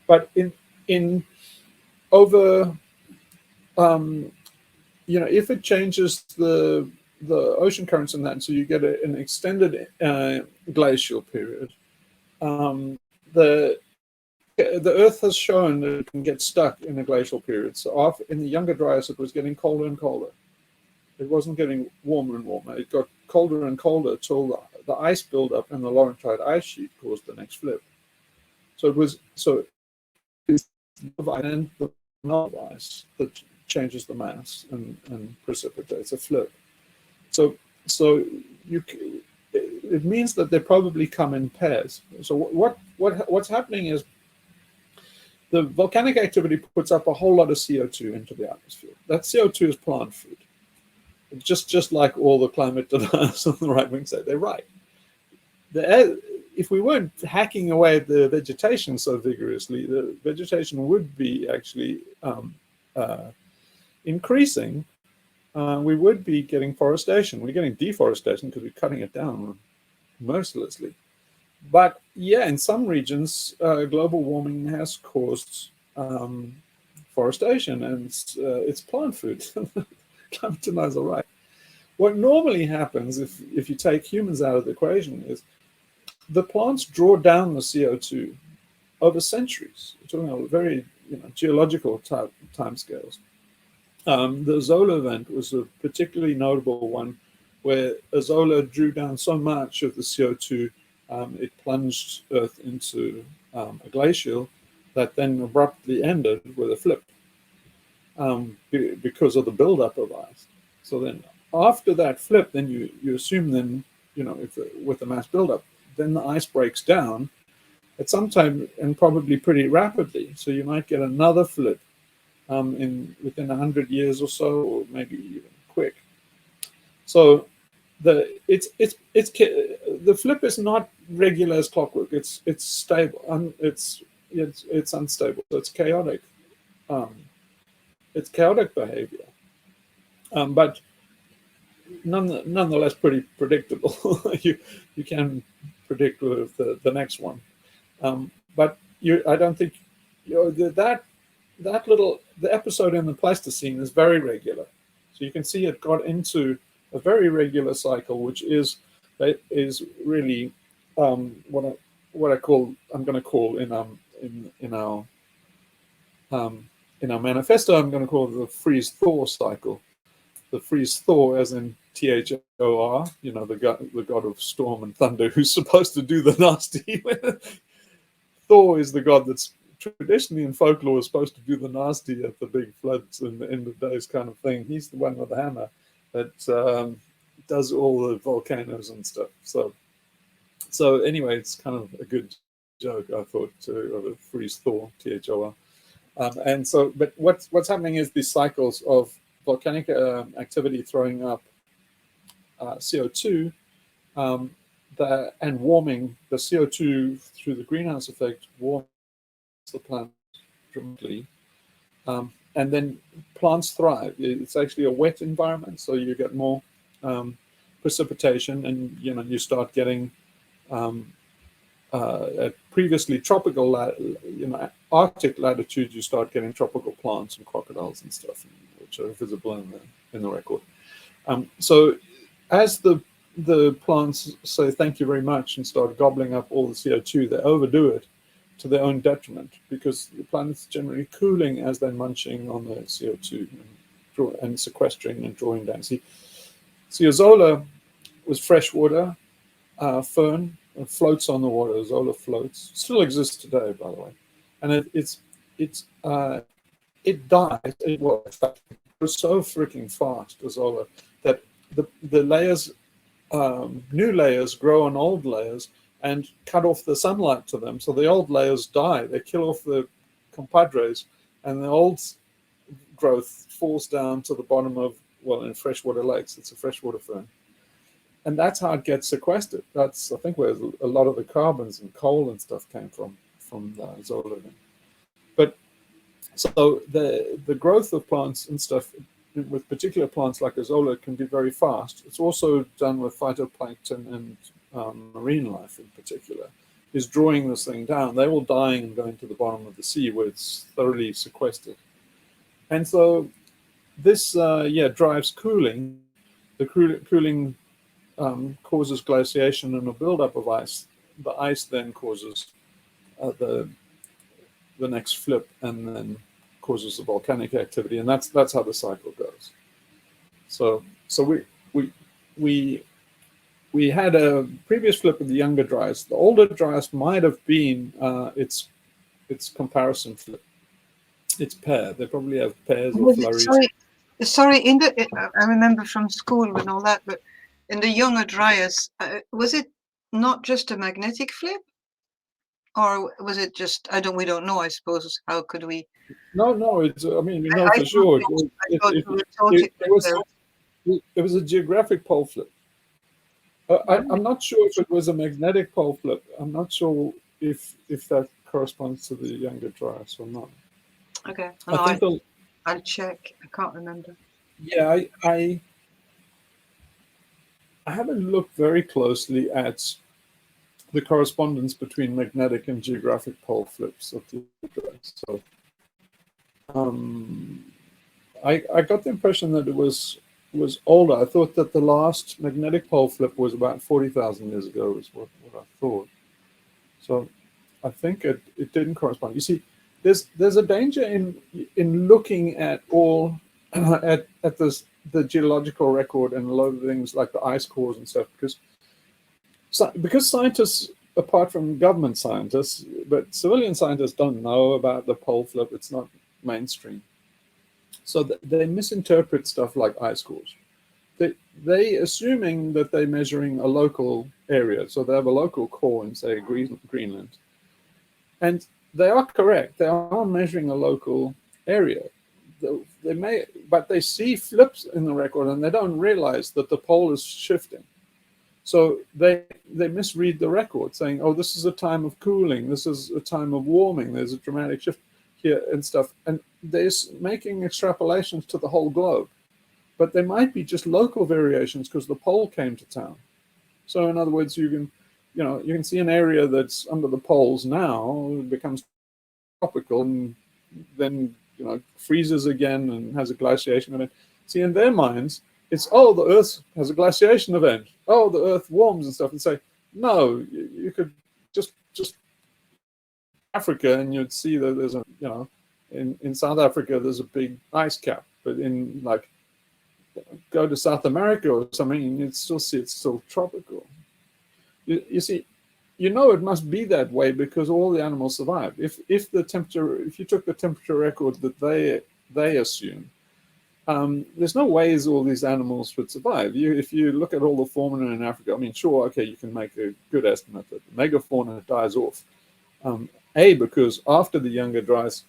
but if it changes the ocean currents and that, so you get an extended glacial period. The Earth has shown that it can get stuck in a glacial period. So in the Younger Dryas, it was getting colder and colder. It wasn't getting warmer and warmer. It got colder and colder till the ice buildup in the Laurentide ice sheet caused the next flip. It's the null ice that changes the mass and precipitates a flip. So it means that they probably come in pairs. So what's happening is the volcanic activity puts up a whole lot of CO2 into the atmosphere. That CO2 is plant food. Just like all the climate deniers on the right wing say, they're right. If we weren't hacking away at the vegetation so vigorously, the vegetation would be actually increasing. We would be getting forestation. We're getting deforestation because we're cutting it down mercilessly. But yeah, in some regions, global warming has caused forestation, and it's plant food. Climate deniers are right. What normally happens if you take humans out of the equation is the plants draw down the CO2 over centuries. We're talking about very geological time scales. The Zola event was a particularly notable one, where Zola drew down so much of the CO2, it plunged Earth into a glacial that then abruptly ended with a flip because of the buildup of ice. So then after that flip, then you assume then, with the mass buildup, then the ice breaks down at some time and probably pretty rapidly. So you might get another flip within 100 years or so, or maybe even quick. So the flip is not regular as clockwork. It's stable. It's unstable. So it's chaotic. it's chaotic behavior, but nonetheless pretty predictable. you can predict with the next one, but I don't think that the episode in the Pleistocene is very regular, so you can see it got into a very regular cycle, which is really what I call I'm going to call in our manifesto, I'm going to call it the freeze-thaw cycle. The freeze-thaw, as in THOR, the god of storm and thunder, who's supposed to do the nasty. Thor is the god that's traditionally in folklore is supposed to do the nasty at the big floods and the end of days kind of thing. He's the one with the hammer that does all the volcanoes and stuff. So anyway, it's kind of a good joke, I thought, of a freeze-thaw, THOR. And so, but what's happening is these cycles of volcanic activity throwing up CO2 and warming the CO2 through the greenhouse effect warms the plant dramatically, and then plants thrive. It's actually a wet environment, so you get more precipitation, and you start getting at previously tropical, Arctic latitudes, you start getting tropical plants and crocodiles and stuff, which are visible in the record. So as the plants say thank you very much and start gobbling up all the CO2, they overdo it to their own detriment, because the planet's generally cooling as they're munching on the CO2 and sequestering and drawing down. See, Zola was freshwater fern. It floats on the water. Zola floats. Still exists today, by the way. And it dies. It was so freaking fast, Zola, that the layers, new layers, grow on old layers and cut off the sunlight to them. So the old layers die. They kill off the compadres, and the old growth falls down to the bottom of, well, in freshwater lakes. It's a freshwater fern. And that's how it gets sequestered. That's, I think, where a lot of the carbons and coal and stuff came from Zola. But so the growth of plants and stuff with particular plants like Zola can be very fast. It's also done with phytoplankton and marine life in particular, is drawing this thing down. They will die and go into the bottom of the sea where it's thoroughly sequestered. And so this, drives cooling. The cooling causes glaciation and a buildup of ice. The ice then causes the next flip, and then causes the volcanic activity, and that's how the cycle goes. So we had a previous flip of the younger Dryas. The older Dryas might have been its comparison flip. Its pair. They probably have pairs or flurries. Sorry. I remember from school and all that, but in the younger Dryas, was it not just a magnetic flip, or was it just? We don't know. I suppose. How could we? No. It's. I mean, we know for sure. It was a geographic pole flip. I'm not sure if it was a magnetic pole flip. I'm not sure if that corresponds to the younger Dryas or not. Okay. I'll check. I can't remember. Yeah, I haven't looked very closely at the correspondence between magnetic and geographic pole flips of the Dryas. So I got the impression that it was older. I thought that the last magnetic pole flip was about 40,000 years ago, is what I thought. So I think it didn't correspond. You see, there's a danger in looking at all at the geological record and a lot of things like the ice cores and stuff, because scientists, apart from government scientists, but civilian scientists don't know about the pole flip. It's not mainstream. So they misinterpret stuff like ice cores. They assuming that they're measuring a local area. So they have a local core in, say, Greenland. And they are correct. They are measuring a local area. But they see flips in the record and they don't realize that the pole is shifting. So they misread the record, saying, oh, this is a time of cooling. This is a time of warming. There's a dramatic shift. here and stuff. And they're making extrapolations to the whole globe. But there might be just local variations because the pole came to town. So in other words, you can see an area that's under the poles now becomes tropical and then freezes again and has a glaciation event. See, in their minds, it's the Earth has a glaciation event. Oh, the Earth warms and stuff. And say, no, you could just Africa, and you'd see that there's in South Africa there's a big ice cap, but in go to South America or something, and you'd still see it's still tropical. You see, it must be that way because all the animals survived. If you took the temperature record that they assume, there's no ways all these animals would survive. If you look at all the fauna in Africa, I mean, sure, okay, you can make a good estimate that the megafauna dies off. Because after the younger dryas,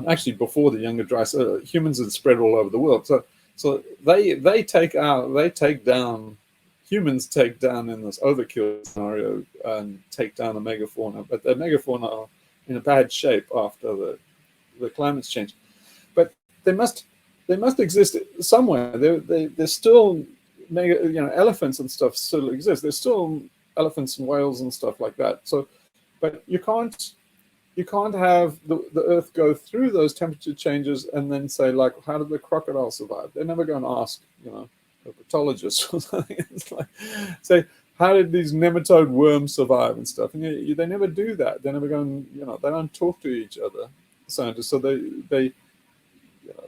actually before the younger dryas, humans had spread all over the world. So humans take down in this overkill scenario and take down the megafauna, but the megafauna are in a bad shape after the climate's changed. But they must exist somewhere. There's still elephants and stuff still exist. There's still elephants and whales and stuff like that. So, but you can't have the Earth go through those temperature changes and then say, like, how did the crocodile survive? They're never going to ask, a pathologist or something. It's like, say, how did these nematode worms survive and stuff? And they never do that. They're never going, they don't talk to each other, scientists. So the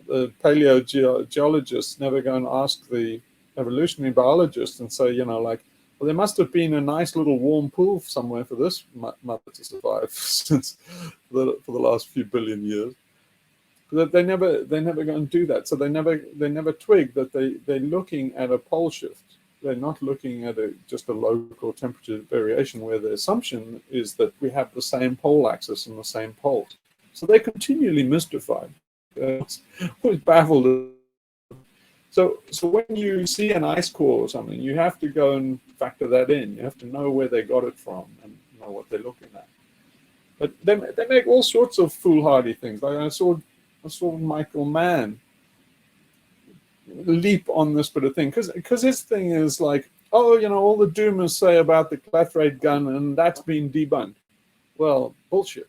paleogeologists never go and ask the evolutionary biologists and say, well, there must have been a nice little warm pool somewhere for this mother to survive since for the last few billion years. But they never go and do that. So they never twig that they're looking at a pole shift. They're not looking at just a local temperature variation where the assumption is that we have the same pole axis and the same poles. So they're continually mystified. Always baffled. So when you see an ice core or something, you have to go and factor that in. You have to know where they got it from and know what they're looking at. But they make all sorts of foolhardy things. Like I saw Michael Mann leap on this bit of thing because his thing is like, all the doomers say about the clathrate gun and that's been debunked. Well, bullshit.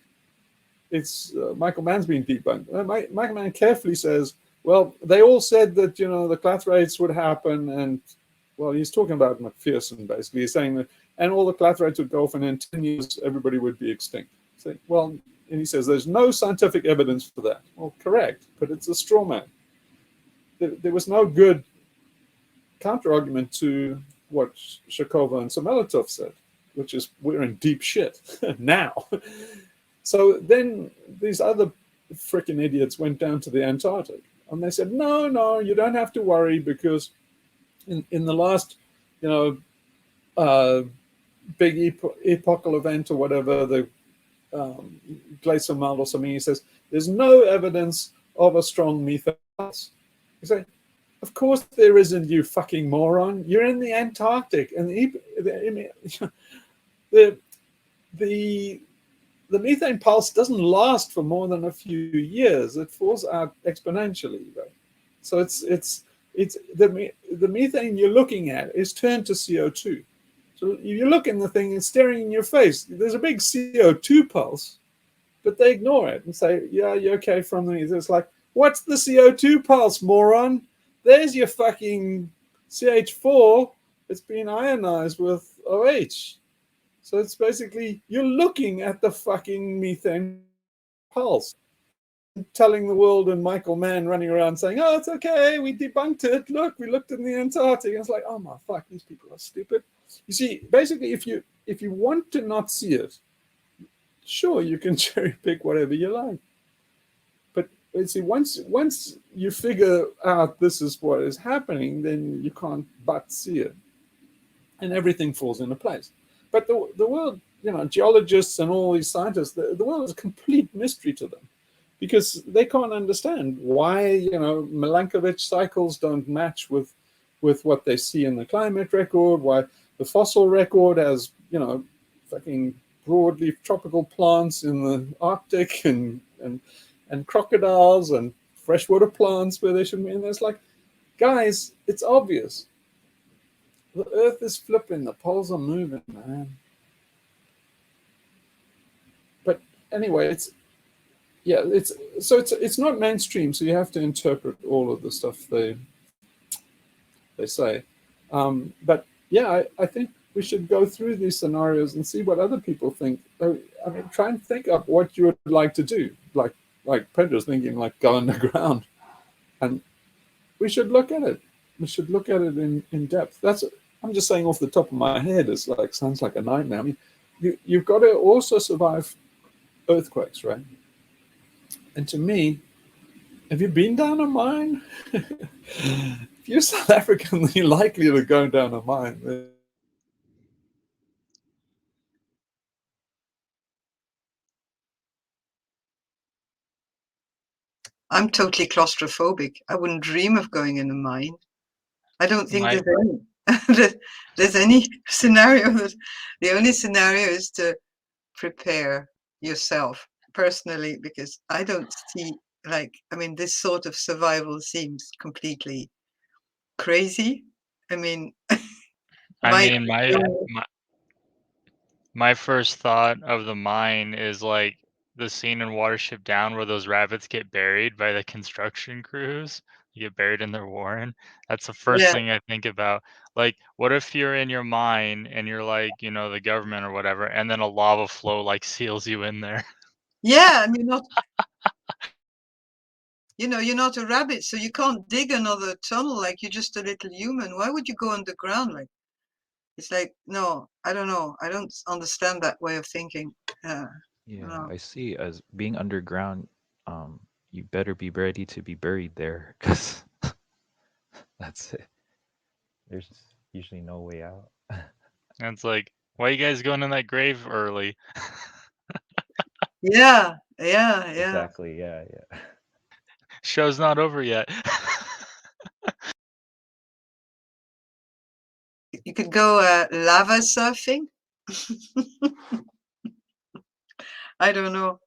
It's Michael Mann's been debunked. Michael Mann carefully says, well, they all said that, the clathrates would happen. And, well, he's talking about McPherson, basically. He's saying that, and all the clathrates would go off and in 10 years, everybody would be extinct. So, well, and he says, there's no scientific evidence for that. Well, correct, but it's a straw man. There was no good counter-argument to what Shakova and Sameletov said, which is we're in deep shit now. So then these other freaking idiots went down to the Antarctic. And they said, no, you don't have to worry because in the last, big epochal event or whatever, the glacial melt or something, he says, there's no evidence of a strong methane pulse. You say, of course there isn't, you fucking moron. You're in the Antarctic. And the methane pulse doesn't last for more than a few years. It falls out exponentially, though. So it's the methane you're looking at is turned to CO2. So you look in the thing, it's staring in your face. There's a big CO2 pulse, but they ignore it and say, yeah, you're okay from the. It's like, what's the CO2 pulse, moron? There's your fucking CH4. It's been ionized with OH. So it's basically, you're looking at the fucking methane pulse, telling the world and Michael Mann running around saying, oh, it's okay, we debunked it. Look, we looked in the Antarctic. And it's like, oh my fuck, these people are stupid. You see, basically, if you want to not see it, sure, you can cherry pick whatever you like. But you see, once you figure out this is what is happening, then you can't but see it. And everything falls into place. But the world, geologists and all these scientists, the world is a complete mystery to them because they can't understand why, Milankovitch cycles don't match with what they see in the climate record, why the fossil record has, fucking broadleaf tropical plants in the Arctic and crocodiles and freshwater plants where they shouldn't be. And it's like, guys, it's obvious. The Earth is flipping. The poles are moving, man. But anyway, it's not mainstream, so you have to interpret all of the stuff they say. But yeah, I think we should go through these scenarios and see what other people think. I mean, try and think up what you would like to do. Like Pedro's thinking, like go underground, and we should look at it. We should look at it in depth. I'm just saying off the top of my head. It's like sounds like a nightmare. I mean, you've got to also survive earthquakes, right? And to me, have you been down a mine? If you're South African, you're likely to go down a mine. I'm totally claustrophobic. I wouldn't dream of going in a mine. I don't think there's any scenario that the only scenario is to prepare yourself personally, because I don't see, like, I mean, this sort of survival seems completely crazy. I mean, I my mean, my first thought of the mine is like the scene in Watership Down where those rabbits get buried by the construction crews. They get buried in their warren. That's the first yeah, thing I think about. Like, what if you're in your mine and you're like, you know, the government or whatever, and then a lava flow like seals you in there? yeah, and you're not a rabbit, so you can't dig another tunnel. Like, you're just a little human. Why would you go underground? Like, it's like, no, I don't know. I don't understand that way of thinking. Yeah, No. I see. As being underground, you better be ready to be buried there, because that's it. There's usually no way out. And it's like, why are you guys going in that grave early? Yeah, yeah, yeah. Exactly. Yeah, yeah. Show's not over yet. You could go lava surfing. I don't know.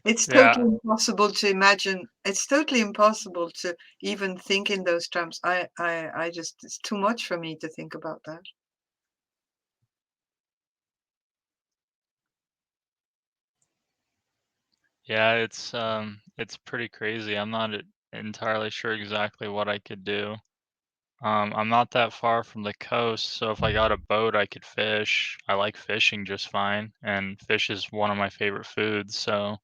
It's Yeah. totally impossible to imagine. It's totally impossible to even think in those terms. I just, it's too much for me to think about that. Yeah, it's pretty crazy. I'm not entirely sure exactly what I could do. I'm not that far from the coast, so if I got a boat, I could fish. I like fishing just fine, and fish is one of my favorite foods, so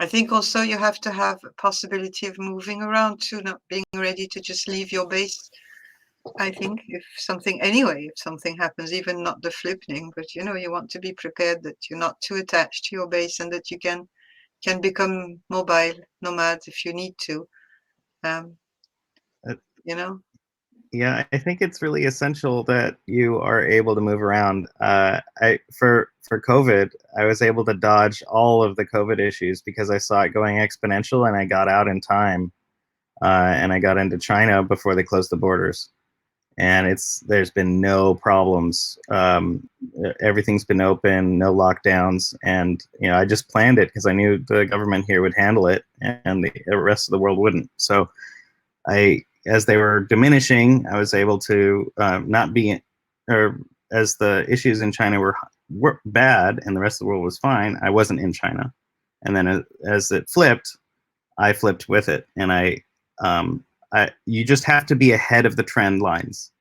I think also you have to have a possibility of moving around too, not being ready to just leave your base. I think if something happens, even not the flipping, but you want to be prepared that you're not too attached to your base and that you can become mobile nomad if you need to. Um, Uh, you know. Yeah, I think it's really essential that you are able to move around. For COVID, I was able to dodge all of the COVID issues because I saw it going exponential, and I got out in time, and I got into China before they closed the borders. And there's been no problems. Everything's been open, no lockdowns, and I just planned it because I knew the government here would handle it, and the rest of the world wouldn't. So as they were diminishing, I was able to not be, or as the issues in China were bad and the rest of the world was fine, I wasn't in China. And then as it flipped, I flipped with it. And you just have to be ahead of the trend lines,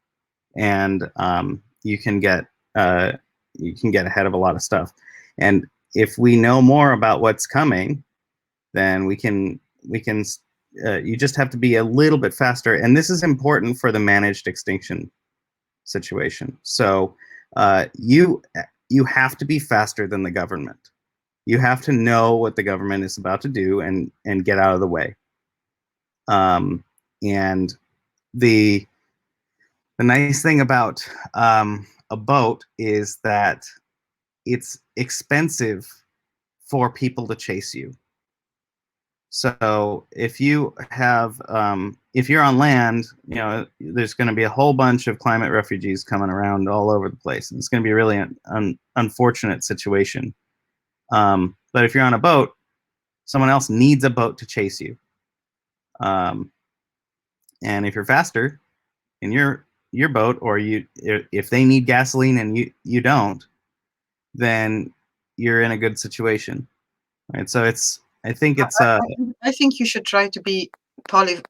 and you can get ahead of a lot of stuff. And if we know more about what's coming, then we can you just have to be a little bit faster. And this is important for the managed extinction situation. So you have to be faster than the government. You have to know what the government is about to do and get out of the way. And the nice thing about a boat is that it's expensive for people to chase you. So if you have, if you're on land, you know, there's going to be a whole bunch of climate refugees coming around all over the place. And it's going to be a really unfortunate situation. But if you're on a boat, someone else needs a boat to chase you. And if you're faster in your boat, or if they need gasoline and you don't, then you're in a good situation, right? So I think it's I think you should try to be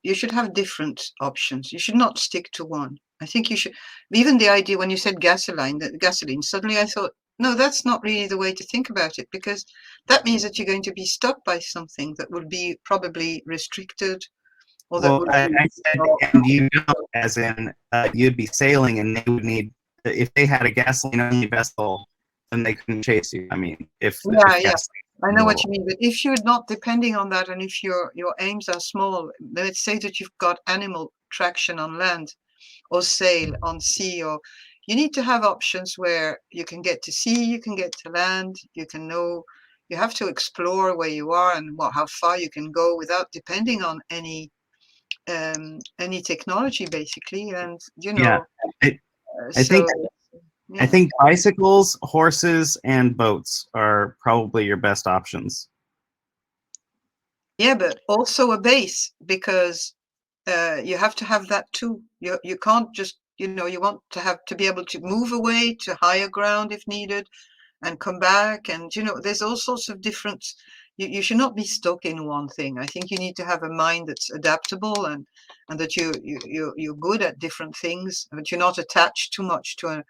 you should have different options. You should not stick to one. I think you should, even the idea when you said gasoline, suddenly I thought, no, that's not really the way to think about it, because that means that you're going to be stuck by something that will be probably restricted, or that well, would I be, said, and you don't, as in you'd be sailing, and they would need, if they had a gasoline only vessel, then they couldn't chase you. I mean, if yeah, gasoline I is know what you available. mean. But if you're not depending on that, and if your aims are small, let's say that you've got animal traction on land, or sail on sea, or you need to have options where you can get to sea, you can get to land, you can know, you have to explore where you are and how far you can go without depending on any technology, basically. And Yeah, I, I so think I yeah. think bicycles, horses, and boats are probably your best options. Yeah, but also a base, because you have to have that too. You can't just, you want to have to be able to move away to higher ground if needed, and come back. And there's all sorts of different. You should not be stuck in one thing. I think you need to have a mind that's adaptable, and that you're good at different things, but you're not attached too much to a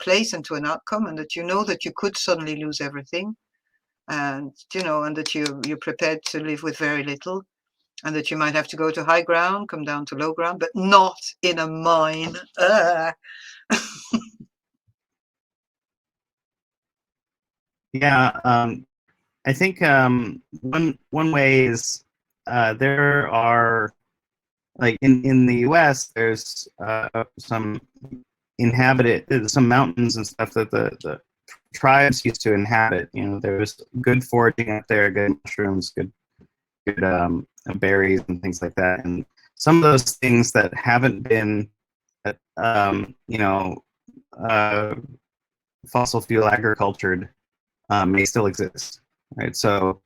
place and to an outcome, and that that you could suddenly lose everything, and and that you're prepared to live with very little, and that you might have to go to high ground, come down to low ground, but not in a mine. Yeah, I think one way is there are, like in the U.S. there's some some mountains and stuff that the tribes used to inhabit. You know, there was good foraging up there, good mushrooms, good berries and things like that. And some of those things that haven't been, you know, fossil fuel agricultured may still exist, right? So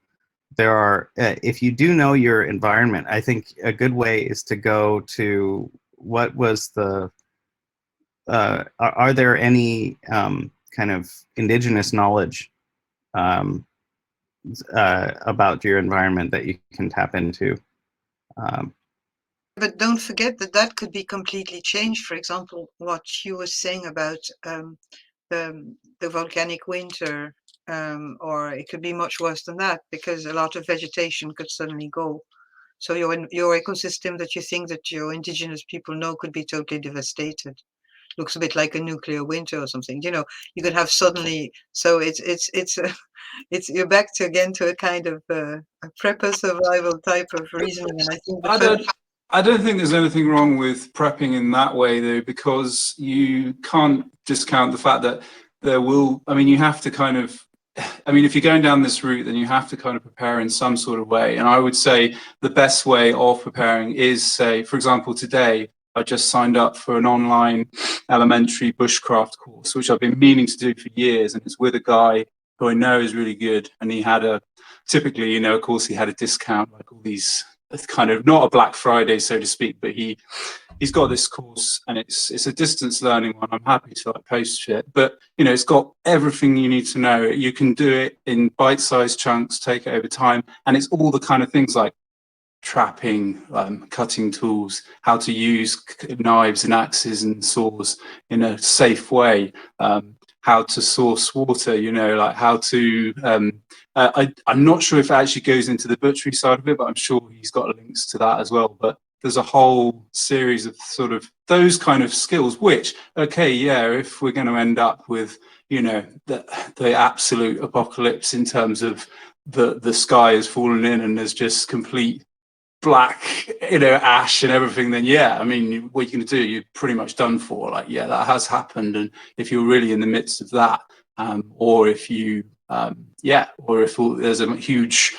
there are, if you do know your environment, I think a good way is to go to what was the, are there any kind of indigenous knowledge about your environment that you can tap into? But don't forget that that could be completely changed. For example, what you were saying about the volcanic winter, or it could be much worse than that, because a lot of vegetation could suddenly go. So your ecosystem that you think that your indigenous people know could be totally devastated. Looks a bit like a nuclear winter or something. You could have suddenly. So it's you're back to again to a kind of a prepper survival type of reasoning. And I think the I first. don't I don't think there's anything wrong with prepping in that way, though, because you can't discount the fact that there will, I mean, you have to kind of, I mean, if you're going down this route, then you have to kind of prepare in some sort of way. And I would say the best way of preparing is, say, for example, today, I just signed up for an online elementary bushcraft course, which I've been meaning to do for years. And it's with a guy who I know is really good. And he had typically, of course, he had a discount, like all these, it's kind of not a Black Friday, so to speak, but he's got this course, and it's a distance learning one. I'm happy to post it, but it's got everything you need to know. You can do it in bite-sized chunks, take it over time, and it's all the kind of things like trapping, cutting tools, how to use knives and axes and saws in a safe way, how to source water, like how to I'm not sure if it actually goes into the butchery side of it, but I'm sure he's got links to that as well. But there's a whole series of sort of those kind of skills, which, okay, yeah, if we're going to end up with, the absolute apocalypse in terms of the sky has fallen in and there's just complete black, ash and everything, then yeah, I mean, what you're going to do, you're pretty much done for. Like, yeah, that has happened. And if you're really in the midst of that, or if you, or if there's a huge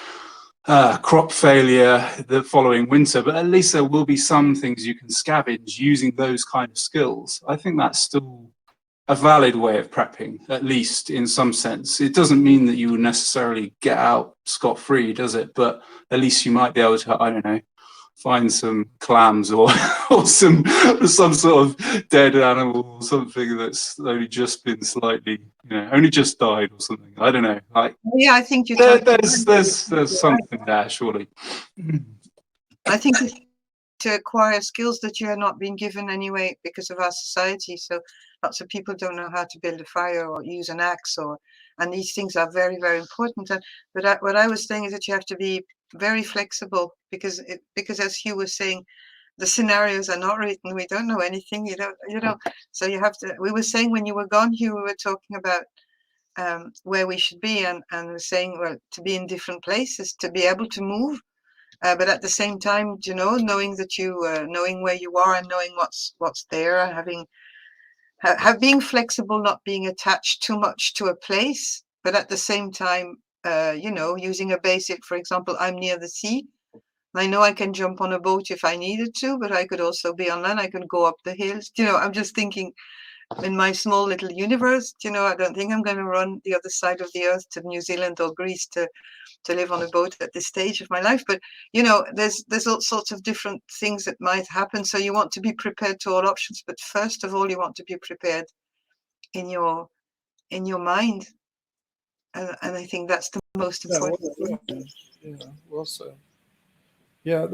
crop failure the following winter, but at least there will be some things you can scavenge using those kind of skills. I think that's still a valid way of prepping, at least in some sense. It doesn't mean that you would necessarily get out scot-free, does it? But at least you might be able to, I don't know, find some clams or or some sort of dead animal or something that's only just been slightly, only just died or something. I don't know. Like, Yeah, I think there's something there, surely. I think to acquire skills that you have not been given anyway because of our society. So lots of people don't know how to build a fire or use an axe, and these things are very, very important. But what I was saying is that you have to be very flexible because as Hugh was saying, the scenarios are not written. We don't know anything. So you have to. We were saying when you were gone, Hugh, we were talking about where we should be, and we're saying, well, to be in different places, to be able to move. But at the same time, knowing that knowing where you are and knowing what's there, and being flexible, not being attached too much to a place, but at the same time, using a basic. For example, I'm near the sea. I know I can jump on a boat if I needed to, but I could also be on land. I could go up the hills. I'm just thinking in my small little universe. I don't think I'm going to run the other side of the earth to New Zealand or Greece to live on a boat at this stage of my life. But there's all sorts of different things that might happen, so you want to be prepared to all options. But first of all, you want to be prepared in your mind, and I think that's the most important thing. Well said. Yeah,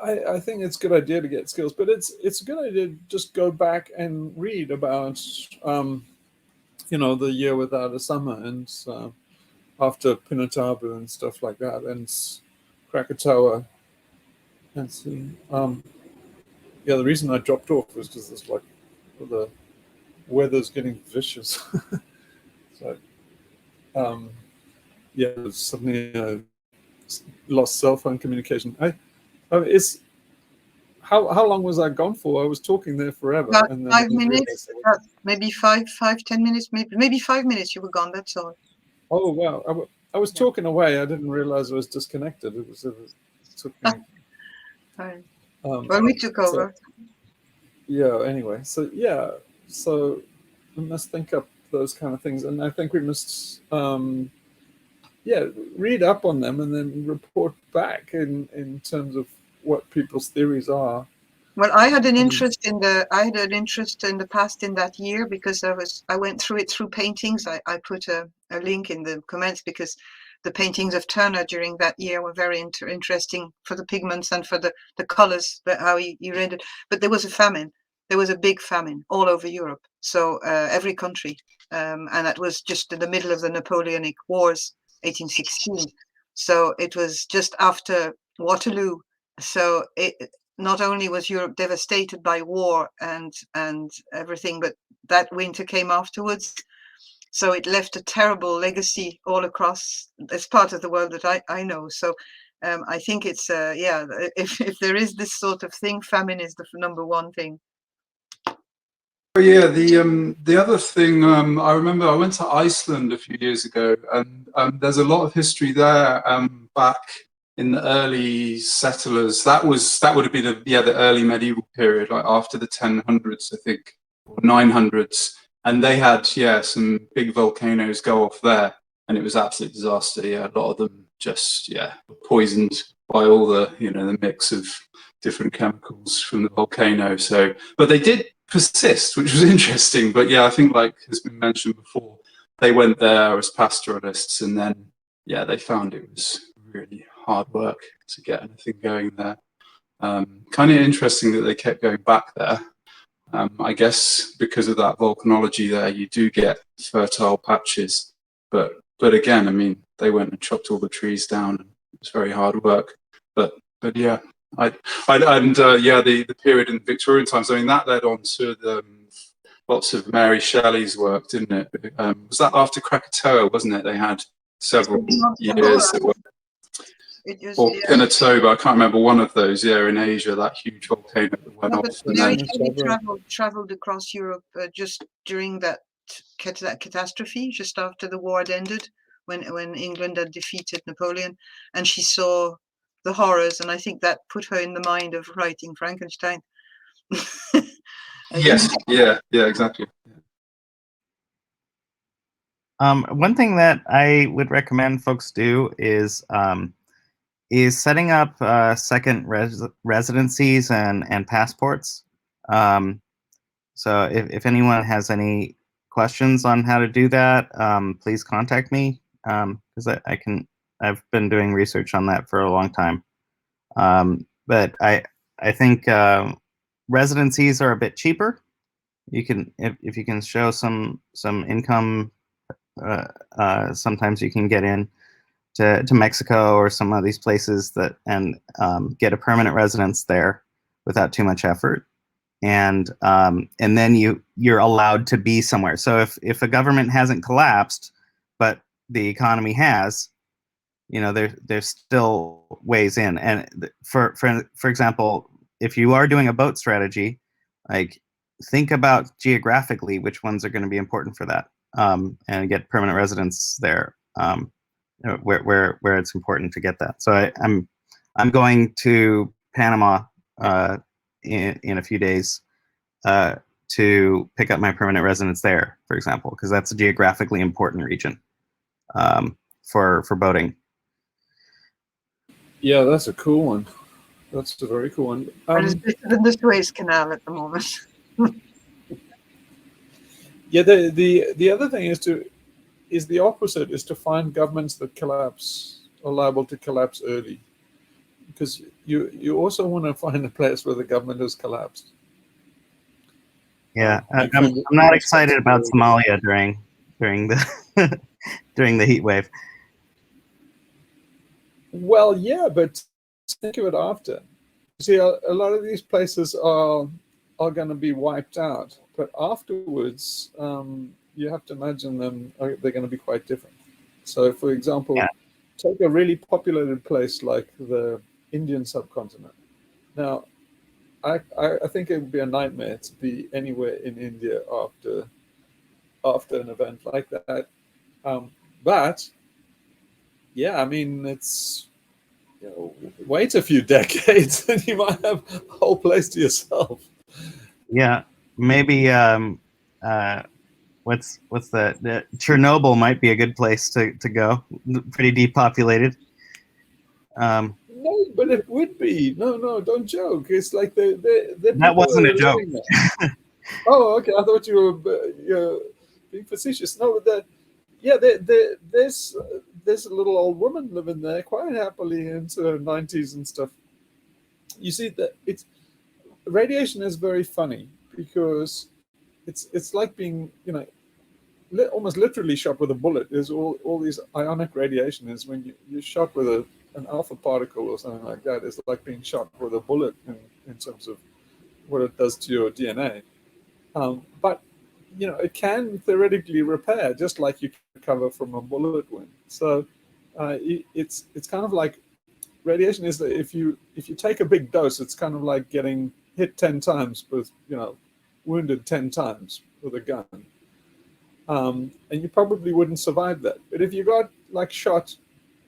I think it's a good idea to get skills, but it's a good idea to just go back and read about the year without a summer, and after Pinatabu and stuff like that, and Krakatoa, and see. The reason I dropped off was because it's like the weather's getting vicious. So suddenly lost cell phone communication. How long was I gone for? I was talking there forever. About and then 5 minutes, maybe 10 minutes, maybe 5 minutes. You were gone. That's all. Oh wow! I was talking away. I didn't realize I was disconnected. It took me. Right. Well, we took over. Anyway, so we must think up those kind of things, and I think we must read up on them and then report back in terms of what people's theories are. Well, I had an interest in the past in that year because I went through it through paintings. I put a link in the comments because the paintings of Turner during that year were very interesting for the pigments and for the colors, how he rendered. But there was a famine. There was a big famine all over Europe. So every country, and that was just in the middle of the Napoleonic Wars, 1816. So it was just after Waterloo. So not only was Europe devastated by war and everything, but that winter came afterwards. So it left a terrible legacy all across this part of the world that I know. So I think it's if there is this sort of thing, famine is the number one thing. Yeah, the other thing, I remember I went to Iceland a few years ago, and there's a lot of history there back in the early settlers. That would have been the early medieval period, like after the 1000s, I think, or 900s, and they had some big volcanoes go off there, and it was absolute disaster. Yeah, a lot of them just poisoned by all the the mix of different chemicals from the volcano. So, but they did persist, which was interesting. But I think, like has been mentioned before, they went there as pastoralists, and then they found it was really hard work to get anything going there. Kind of interesting that they kept going back there. I guess because of that volcanology there, you do get fertile patches. But again, I mean, they went and chopped all the trees down. And it was very hard work. But yeah. The period in Victorian times, I mean, that led on to lots of Mary Shelley's work, didn't it? Was that after Krakatoa, wasn't it? They had several years that were, or Pinatubo, I can't remember one of those, in Asia, that huge volcano that went off. Mary Shelley traveled across Europe just during that catastrophe, just after the war had ended, when England had defeated Napoleon, and she saw the horrors, and I think that put her in the mind of writing Frankenstein. Yes, yeah, exactly. One thing that I would recommend folks do is setting up second residencies and passports. So if anyone has any questions on how to do that, please contact me, because I've been doing research on that for a long time. But I think residencies are a bit cheaper. You can, if you can show some income, sometimes you can get in to Mexico or some of these places that and get a permanent residence there without too much effort. And then you're allowed to be somewhere. So if a government hasn't collapsed, but the economy has, there's still ways in. And for example, if you are doing a boat strategy, like think about geographically which ones are going to be important for that, and get permanent residence there, where it's important to get that. So I'm going to Panama in a few days to pick up my permanent residence there, for example, because that's a geographically important region for boating. Yeah, that's a cool one. That's a very cool one. It's better than the Suez Canal at the moment. Yeah, the other thing is the opposite, is to find governments that collapse are liable to collapse early, because you also want to find a place where the government has collapsed. Yeah, I'm not excited about Somalia during the during the heat wave. Well, yeah, but think of it after. See, a lot of these places are going to be wiped out, but afterwards, you have to imagine they're going to be quite different. So, for example, take a really populated place like the Indian subcontinent. Now, I think it would be a nightmare to be anywhere in India after an event like that. But yeah, I mean, it's, wait a few decades and you might have a whole place to yourself. Yeah, maybe what's the Chernobyl might be a good place to go. Pretty depopulated. No, but it would be. No, don't joke. It's like the that wasn't a joke. Oh, okay. I thought you were being facetious. No, but there's a little old woman living there quite happily into her 90s and stuff. You see that radiation is very funny, because it's like being, almost literally shot with a bullet. There's all these ionic radiation is when you're shot with an alpha particle or something like that. It's like being shot with a bullet in terms of what it does to your DNA. But it can theoretically repair, just like you can recover from a bullet wound. So it's kind of like radiation is that if you take a big dose, it's kind of like getting hit 10 times with, wounded 10 times with a gun. And you probably wouldn't survive that. But if you got like shot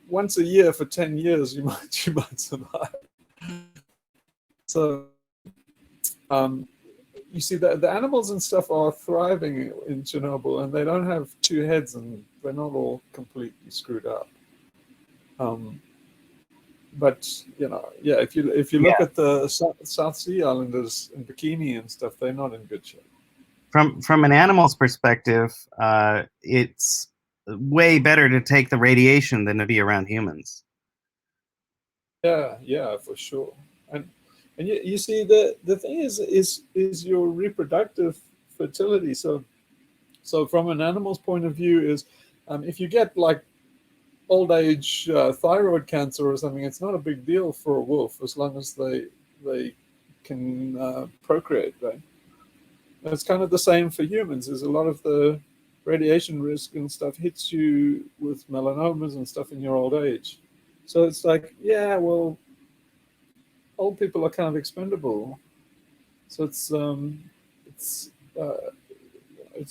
once a year for 10 years, you might survive. So you see that the animals and stuff are thriving in Chernobyl, and they don't have two heads, and they're not all completely screwed up. But if you look at the South Sea Islanders in bikini and stuff, they're not in good shape. From an animal's perspective, it's way better to take the radiation than to be around humans. Yeah, for sure. And you see the thing is your reproductive fertility. So from an animal's point of view is, if you get like old age thyroid cancer or something, it's not a big deal for a wolf as long as they can procreate, right? And it's kind of the same for humans. There's a lot of the radiation risk and stuff hits you with melanomas and stuff in your old age. So it's like, yeah, well, old people are kind of expendable. So it's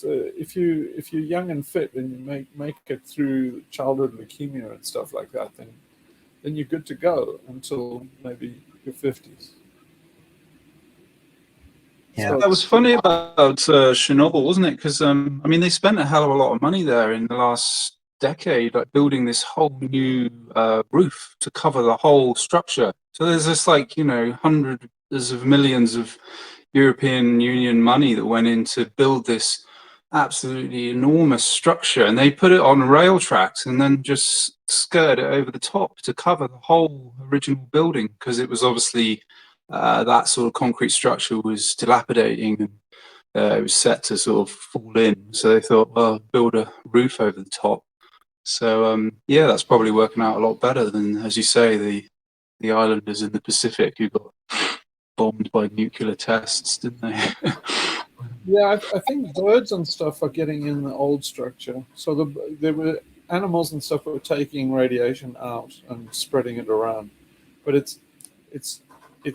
if you're young and fit and you make it through childhood leukemia and stuff like that, then you're good to go until maybe your 50s. Yeah. That was funny about Chernobyl, wasn't it? Because I mean, they spent a hell of a lot of money there in the last decade, like building this whole new roof to cover the whole structure. So there's this, like, you know, hundreds of millions of European Union money that went in to build this absolutely enormous structure, and they put it on rail tracks and then just skirt it over the top to cover the whole original building, because it was obviously that sort of concrete structure was dilapidating, and it was set to sort of fall in. So they thought, well, build a roof over the top. So yeah, that's probably working out a lot better than, as you say, the islanders in the Pacific who got bombed by nuclear tests, didn't they? Yeah, I think birds and stuff are getting in the old structure. So there were animals and stuff that were taking radiation out and spreading it around. But it's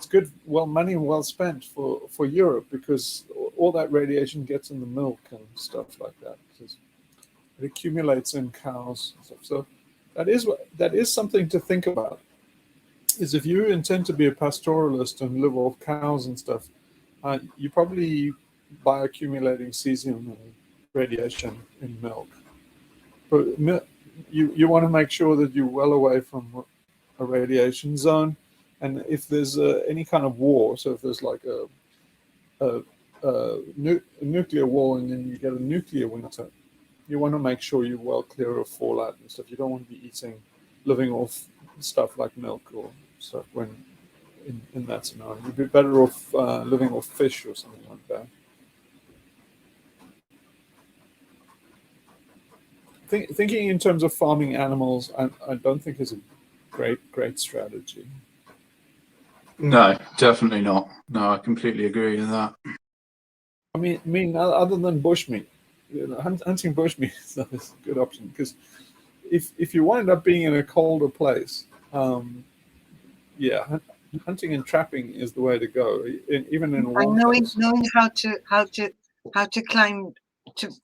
good, money well spent for Europe, because all that radiation gets in the milk and stuff like that. It accumulates in cows and stuff. So that is something to think about. Is if you intend to be a pastoralist and live off cows and stuff, you probably bioaccumulating cesium and radiation in milk. But you want to make sure that you're well away from a radiation zone. And if there's any kind of war, so if there's like a nuclear war and then you get a nuclear winter, you want to make sure you're well clear of fallout and stuff. You don't want to be living off stuff like milk or stuff when in that scenario. You'd be better off living off fish or something like that. Thinking in terms of farming animals, I don't think is a great strategy. No, definitely not. No, I completely agree with that. I mean, other than bushmeat, hunting bushmeat is a good option, because if you wind up being in a colder place, yeah, hunting and trapping is the way to go. Even in a warm place. Knowing how to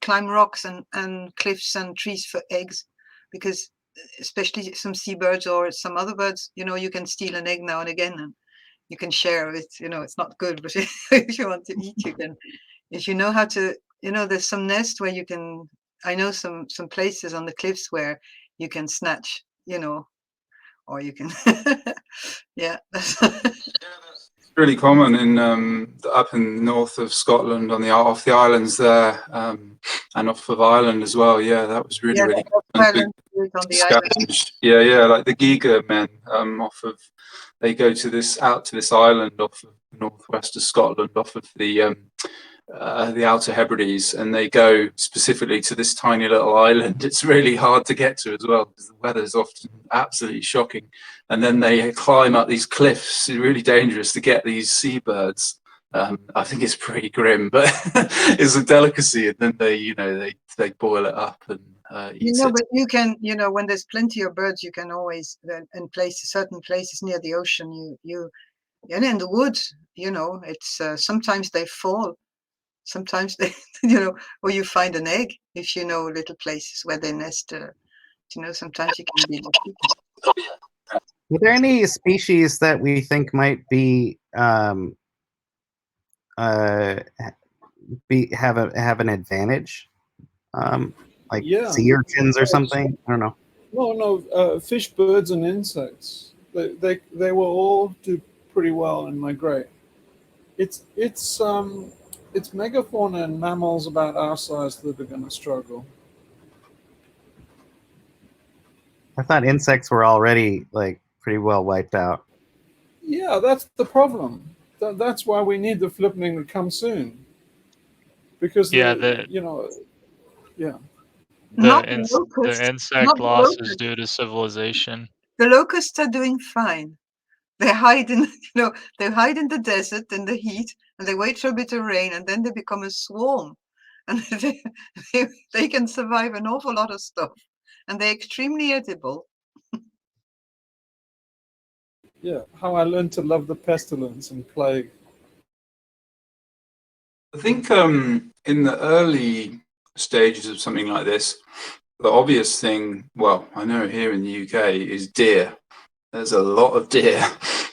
climb rocks and cliffs and trees for eggs, because especially some seabirds or some other birds, you know, you can steal an egg now and again and you can share it. You know, it's not good, but if you want to eat, you can. If you know how to, you know, there's some nest where you can. I know some places on the cliffs where you can snatch, you know, or you can. Yeah. It's really common in up in the north of Scotland, off the islands there, and off of Ireland as well. Yeah, that was really really common. On the island. Yeah, like the Giga men they go out to this island off of the northwest of Scotland, off of the Outer Hebrides, and they go specifically to this tiny little island. It's really hard to get to as well, because the weather is often absolutely shocking. And then they climb up these cliffs. It's really dangerous to get these seabirds. I think it's pretty grim, but it's a delicacy. And then they boil it up and eat it. But you can, when there's plenty of birds, you can always, in certain places near the ocean, and in the woods, it's sometimes they fall. Sometimes they, or you find an egg if you know little places where they nest. Sometimes you can be lucky. Are there any species that we think might have an advantage, like sea urchins or something? I don't know. No, fish, birds, and insects. They will all do pretty well and migrate. It's megafauna and mammals about our size that are going to struggle. I thought insects were already pretty well wiped out. Yeah, that's the problem. That's why we need the flippening to come soon. Because The insect loss is due to civilization. The locusts are doing fine. They hide in the desert in the heat, and they wait for a bit of rain, and then they become a swarm, and they can survive an awful lot of stuff, and they're extremely edible. Yeah, how I learned to love the pestilence and plague. I think in the early stages of something like this, the obvious thing, well, I know here in the UK, is deer. There's a lot of deer,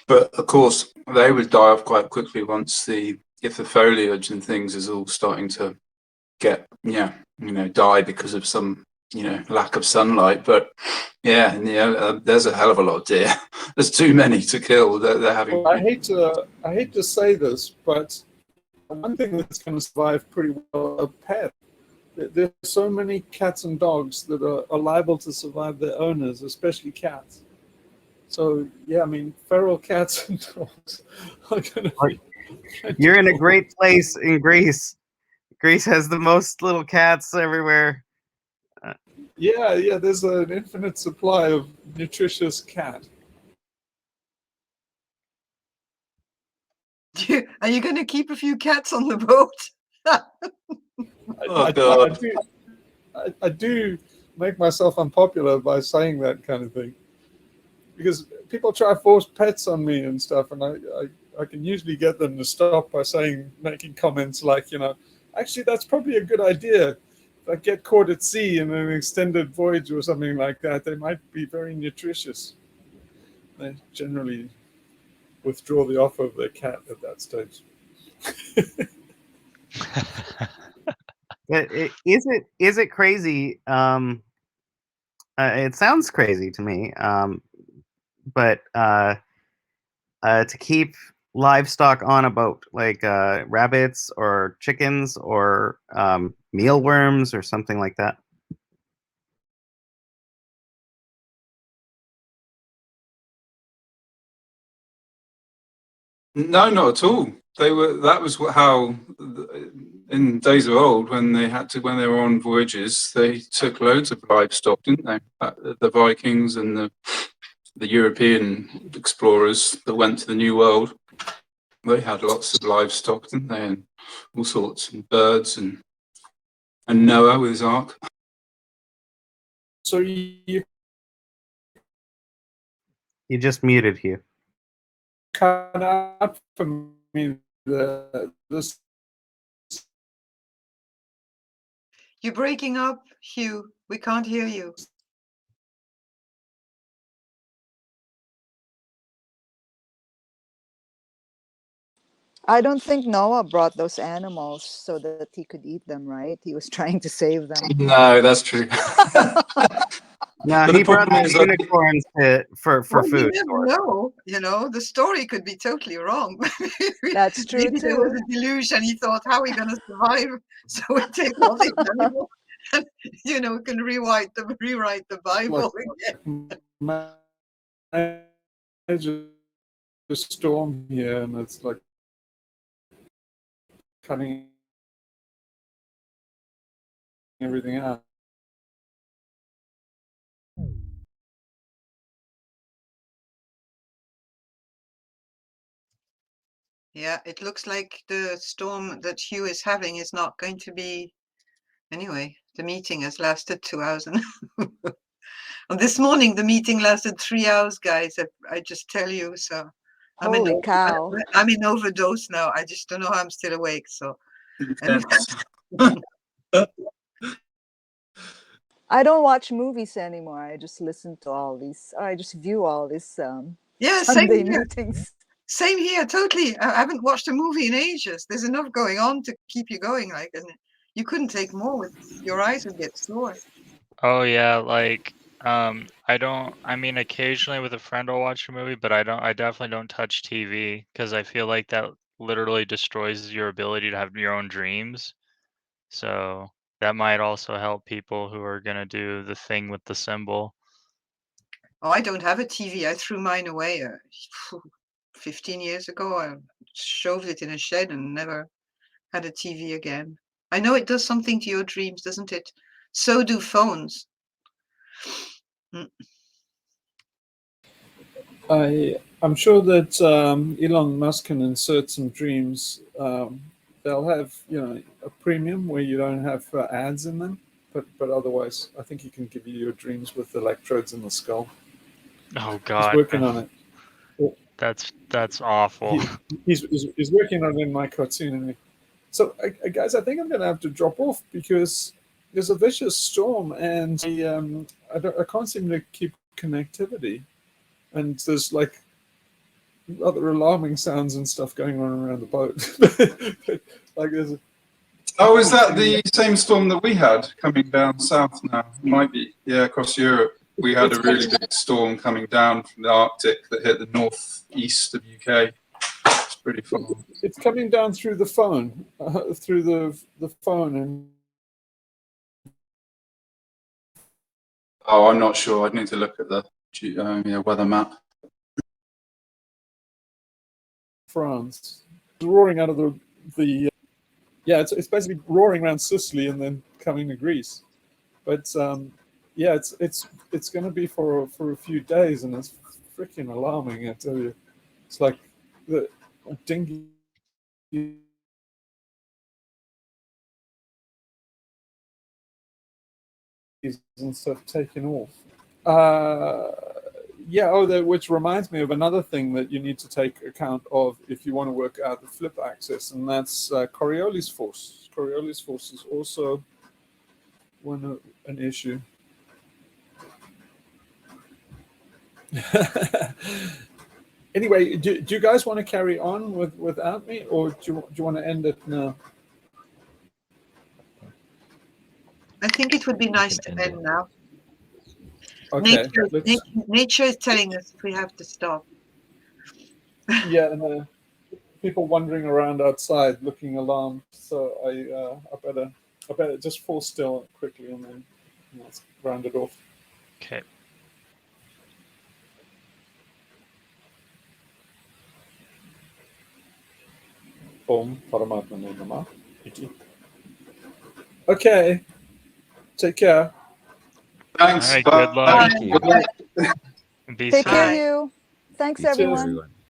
but of course they would die off quite quickly once if the foliage and things is all starting to get, die because of some, lack of sunlight. But yeah, there's a hell of a lot of deer. There's too many to kill. They're having. Well, I hate to say this, but one thing that's going to survive pretty well are pets. There's so many cats and dogs that are liable to survive their owners, especially cats. So yeah, I mean, feral cats and dogs are going to be. You're in a great place in Greece. Greece has the most little cats everywhere. Yeah, there's an infinite supply of nutritious cat. Are you going to keep a few cats on the boat? I do make myself unpopular by saying that kind of thing, because people try to force pets on me and stuff, and I can usually get them to stop by making comments like, actually that's probably a good idea. If I get caught at sea in an extended voyage or something like that, they might be very nutritious. They generally withdraw the offer of their cat at that stage. Is it crazy? It sounds crazy to me, but to keep livestock on a boat, like rabbits or chickens or mealworms or something like that. No, not at all. That was how in days of old, when they were on voyages, they took loads of livestock, didn't they? The Vikings and the European explorers that went to the New World, they had lots of livestock, didn't they? And all sorts of birds and Noah with his ark. So you just muted, Hugh. Cut out for me this. You're breaking up, Hugh. We can't hear you. I don't think Noah brought those animals so that he could eat them, right? He was trying to save them. No, that's true. No, he brought the unicorns for food. You never know. The story could be totally wrong. That's true Maybe too. there was a delusion. He thought, how are we going to survive? So we take all these animals and, we can rewrite the Bible again. Major storm here, and it's like cutting everything out. Yeah, it looks like the storm that Hugh is having is not going to be. Anyway, the meeting has lasted 2 hours. And this morning, the meeting lasted 3 hours, guys. I just tell you. So Holy cow. I'm in overdose now. I just don't know how I'm still awake. So anyway. I don't watch movies anymore. I just listen to all these. I just view all these Sunday meetings. Same here, totally. I haven't watched a movie in ages. There's enough going on to keep you going, and you couldn't take more. With your eyes would get sore. Oh yeah, like I mean, occasionally with a friend I'll watch a movie, but I definitely don't touch TV because I feel like that literally destroys your ability to have your own dreams. So that might also help people who are gonna do the thing with the symbol. Oh, I don't have a TV. I threw mine away 15 years ago. I shoved it in a shed and never had a TV again. I know it does something to your dreams, doesn't it? So do phones. I'm sure that Elon Musk can insert some dreams. They'll have a premium where you don't have ads in them, but otherwise, I think he can give you your dreams with electrodes in the skull. Oh God, he's working on it. That's awful. He's working on it in my cartoon. So, guys, I think I'm going to have to drop off because there's a vicious storm, and I can't seem to keep connectivity, and there's like other alarming sounds and stuff going on around the boat. Like there's Oh, is that the same storm that we had coming down south now? It might be, yeah, across Europe. We had a really big storm coming down from the Arctic that hit the northeast of UK. It's pretty fun. It's coming down through the phone, through the phone, and Oh, I'm not sure. I'd need to look at the weather map. France. It's roaring out of the yeah, it's basically roaring around Sicily and then coming to Greece. But yeah, it's going to be for a few days, and it's freaking alarming. I tell you, it's like the dinghy and stuff taking off. Yeah, which reminds me of another thing that you need to take account of if you want to work out the flip axis, and that's Coriolis force. Coriolis force is also an issue. Anyway, do you guys want to carry on without me, or do you want to end it now? I think it would be nice to end end it. now. Okay, nature is telling us if we have to stop. Yeah, and people wandering around outside looking alarmed. So I better just fall still quickly and then let's round it off. Okay. Om Paramatma Namah. Okay. Take care. Thanks. All right, Bye. good luck. Thank you. Be Take safe. care, you. Thanks, Cheers. everyone. Everyone.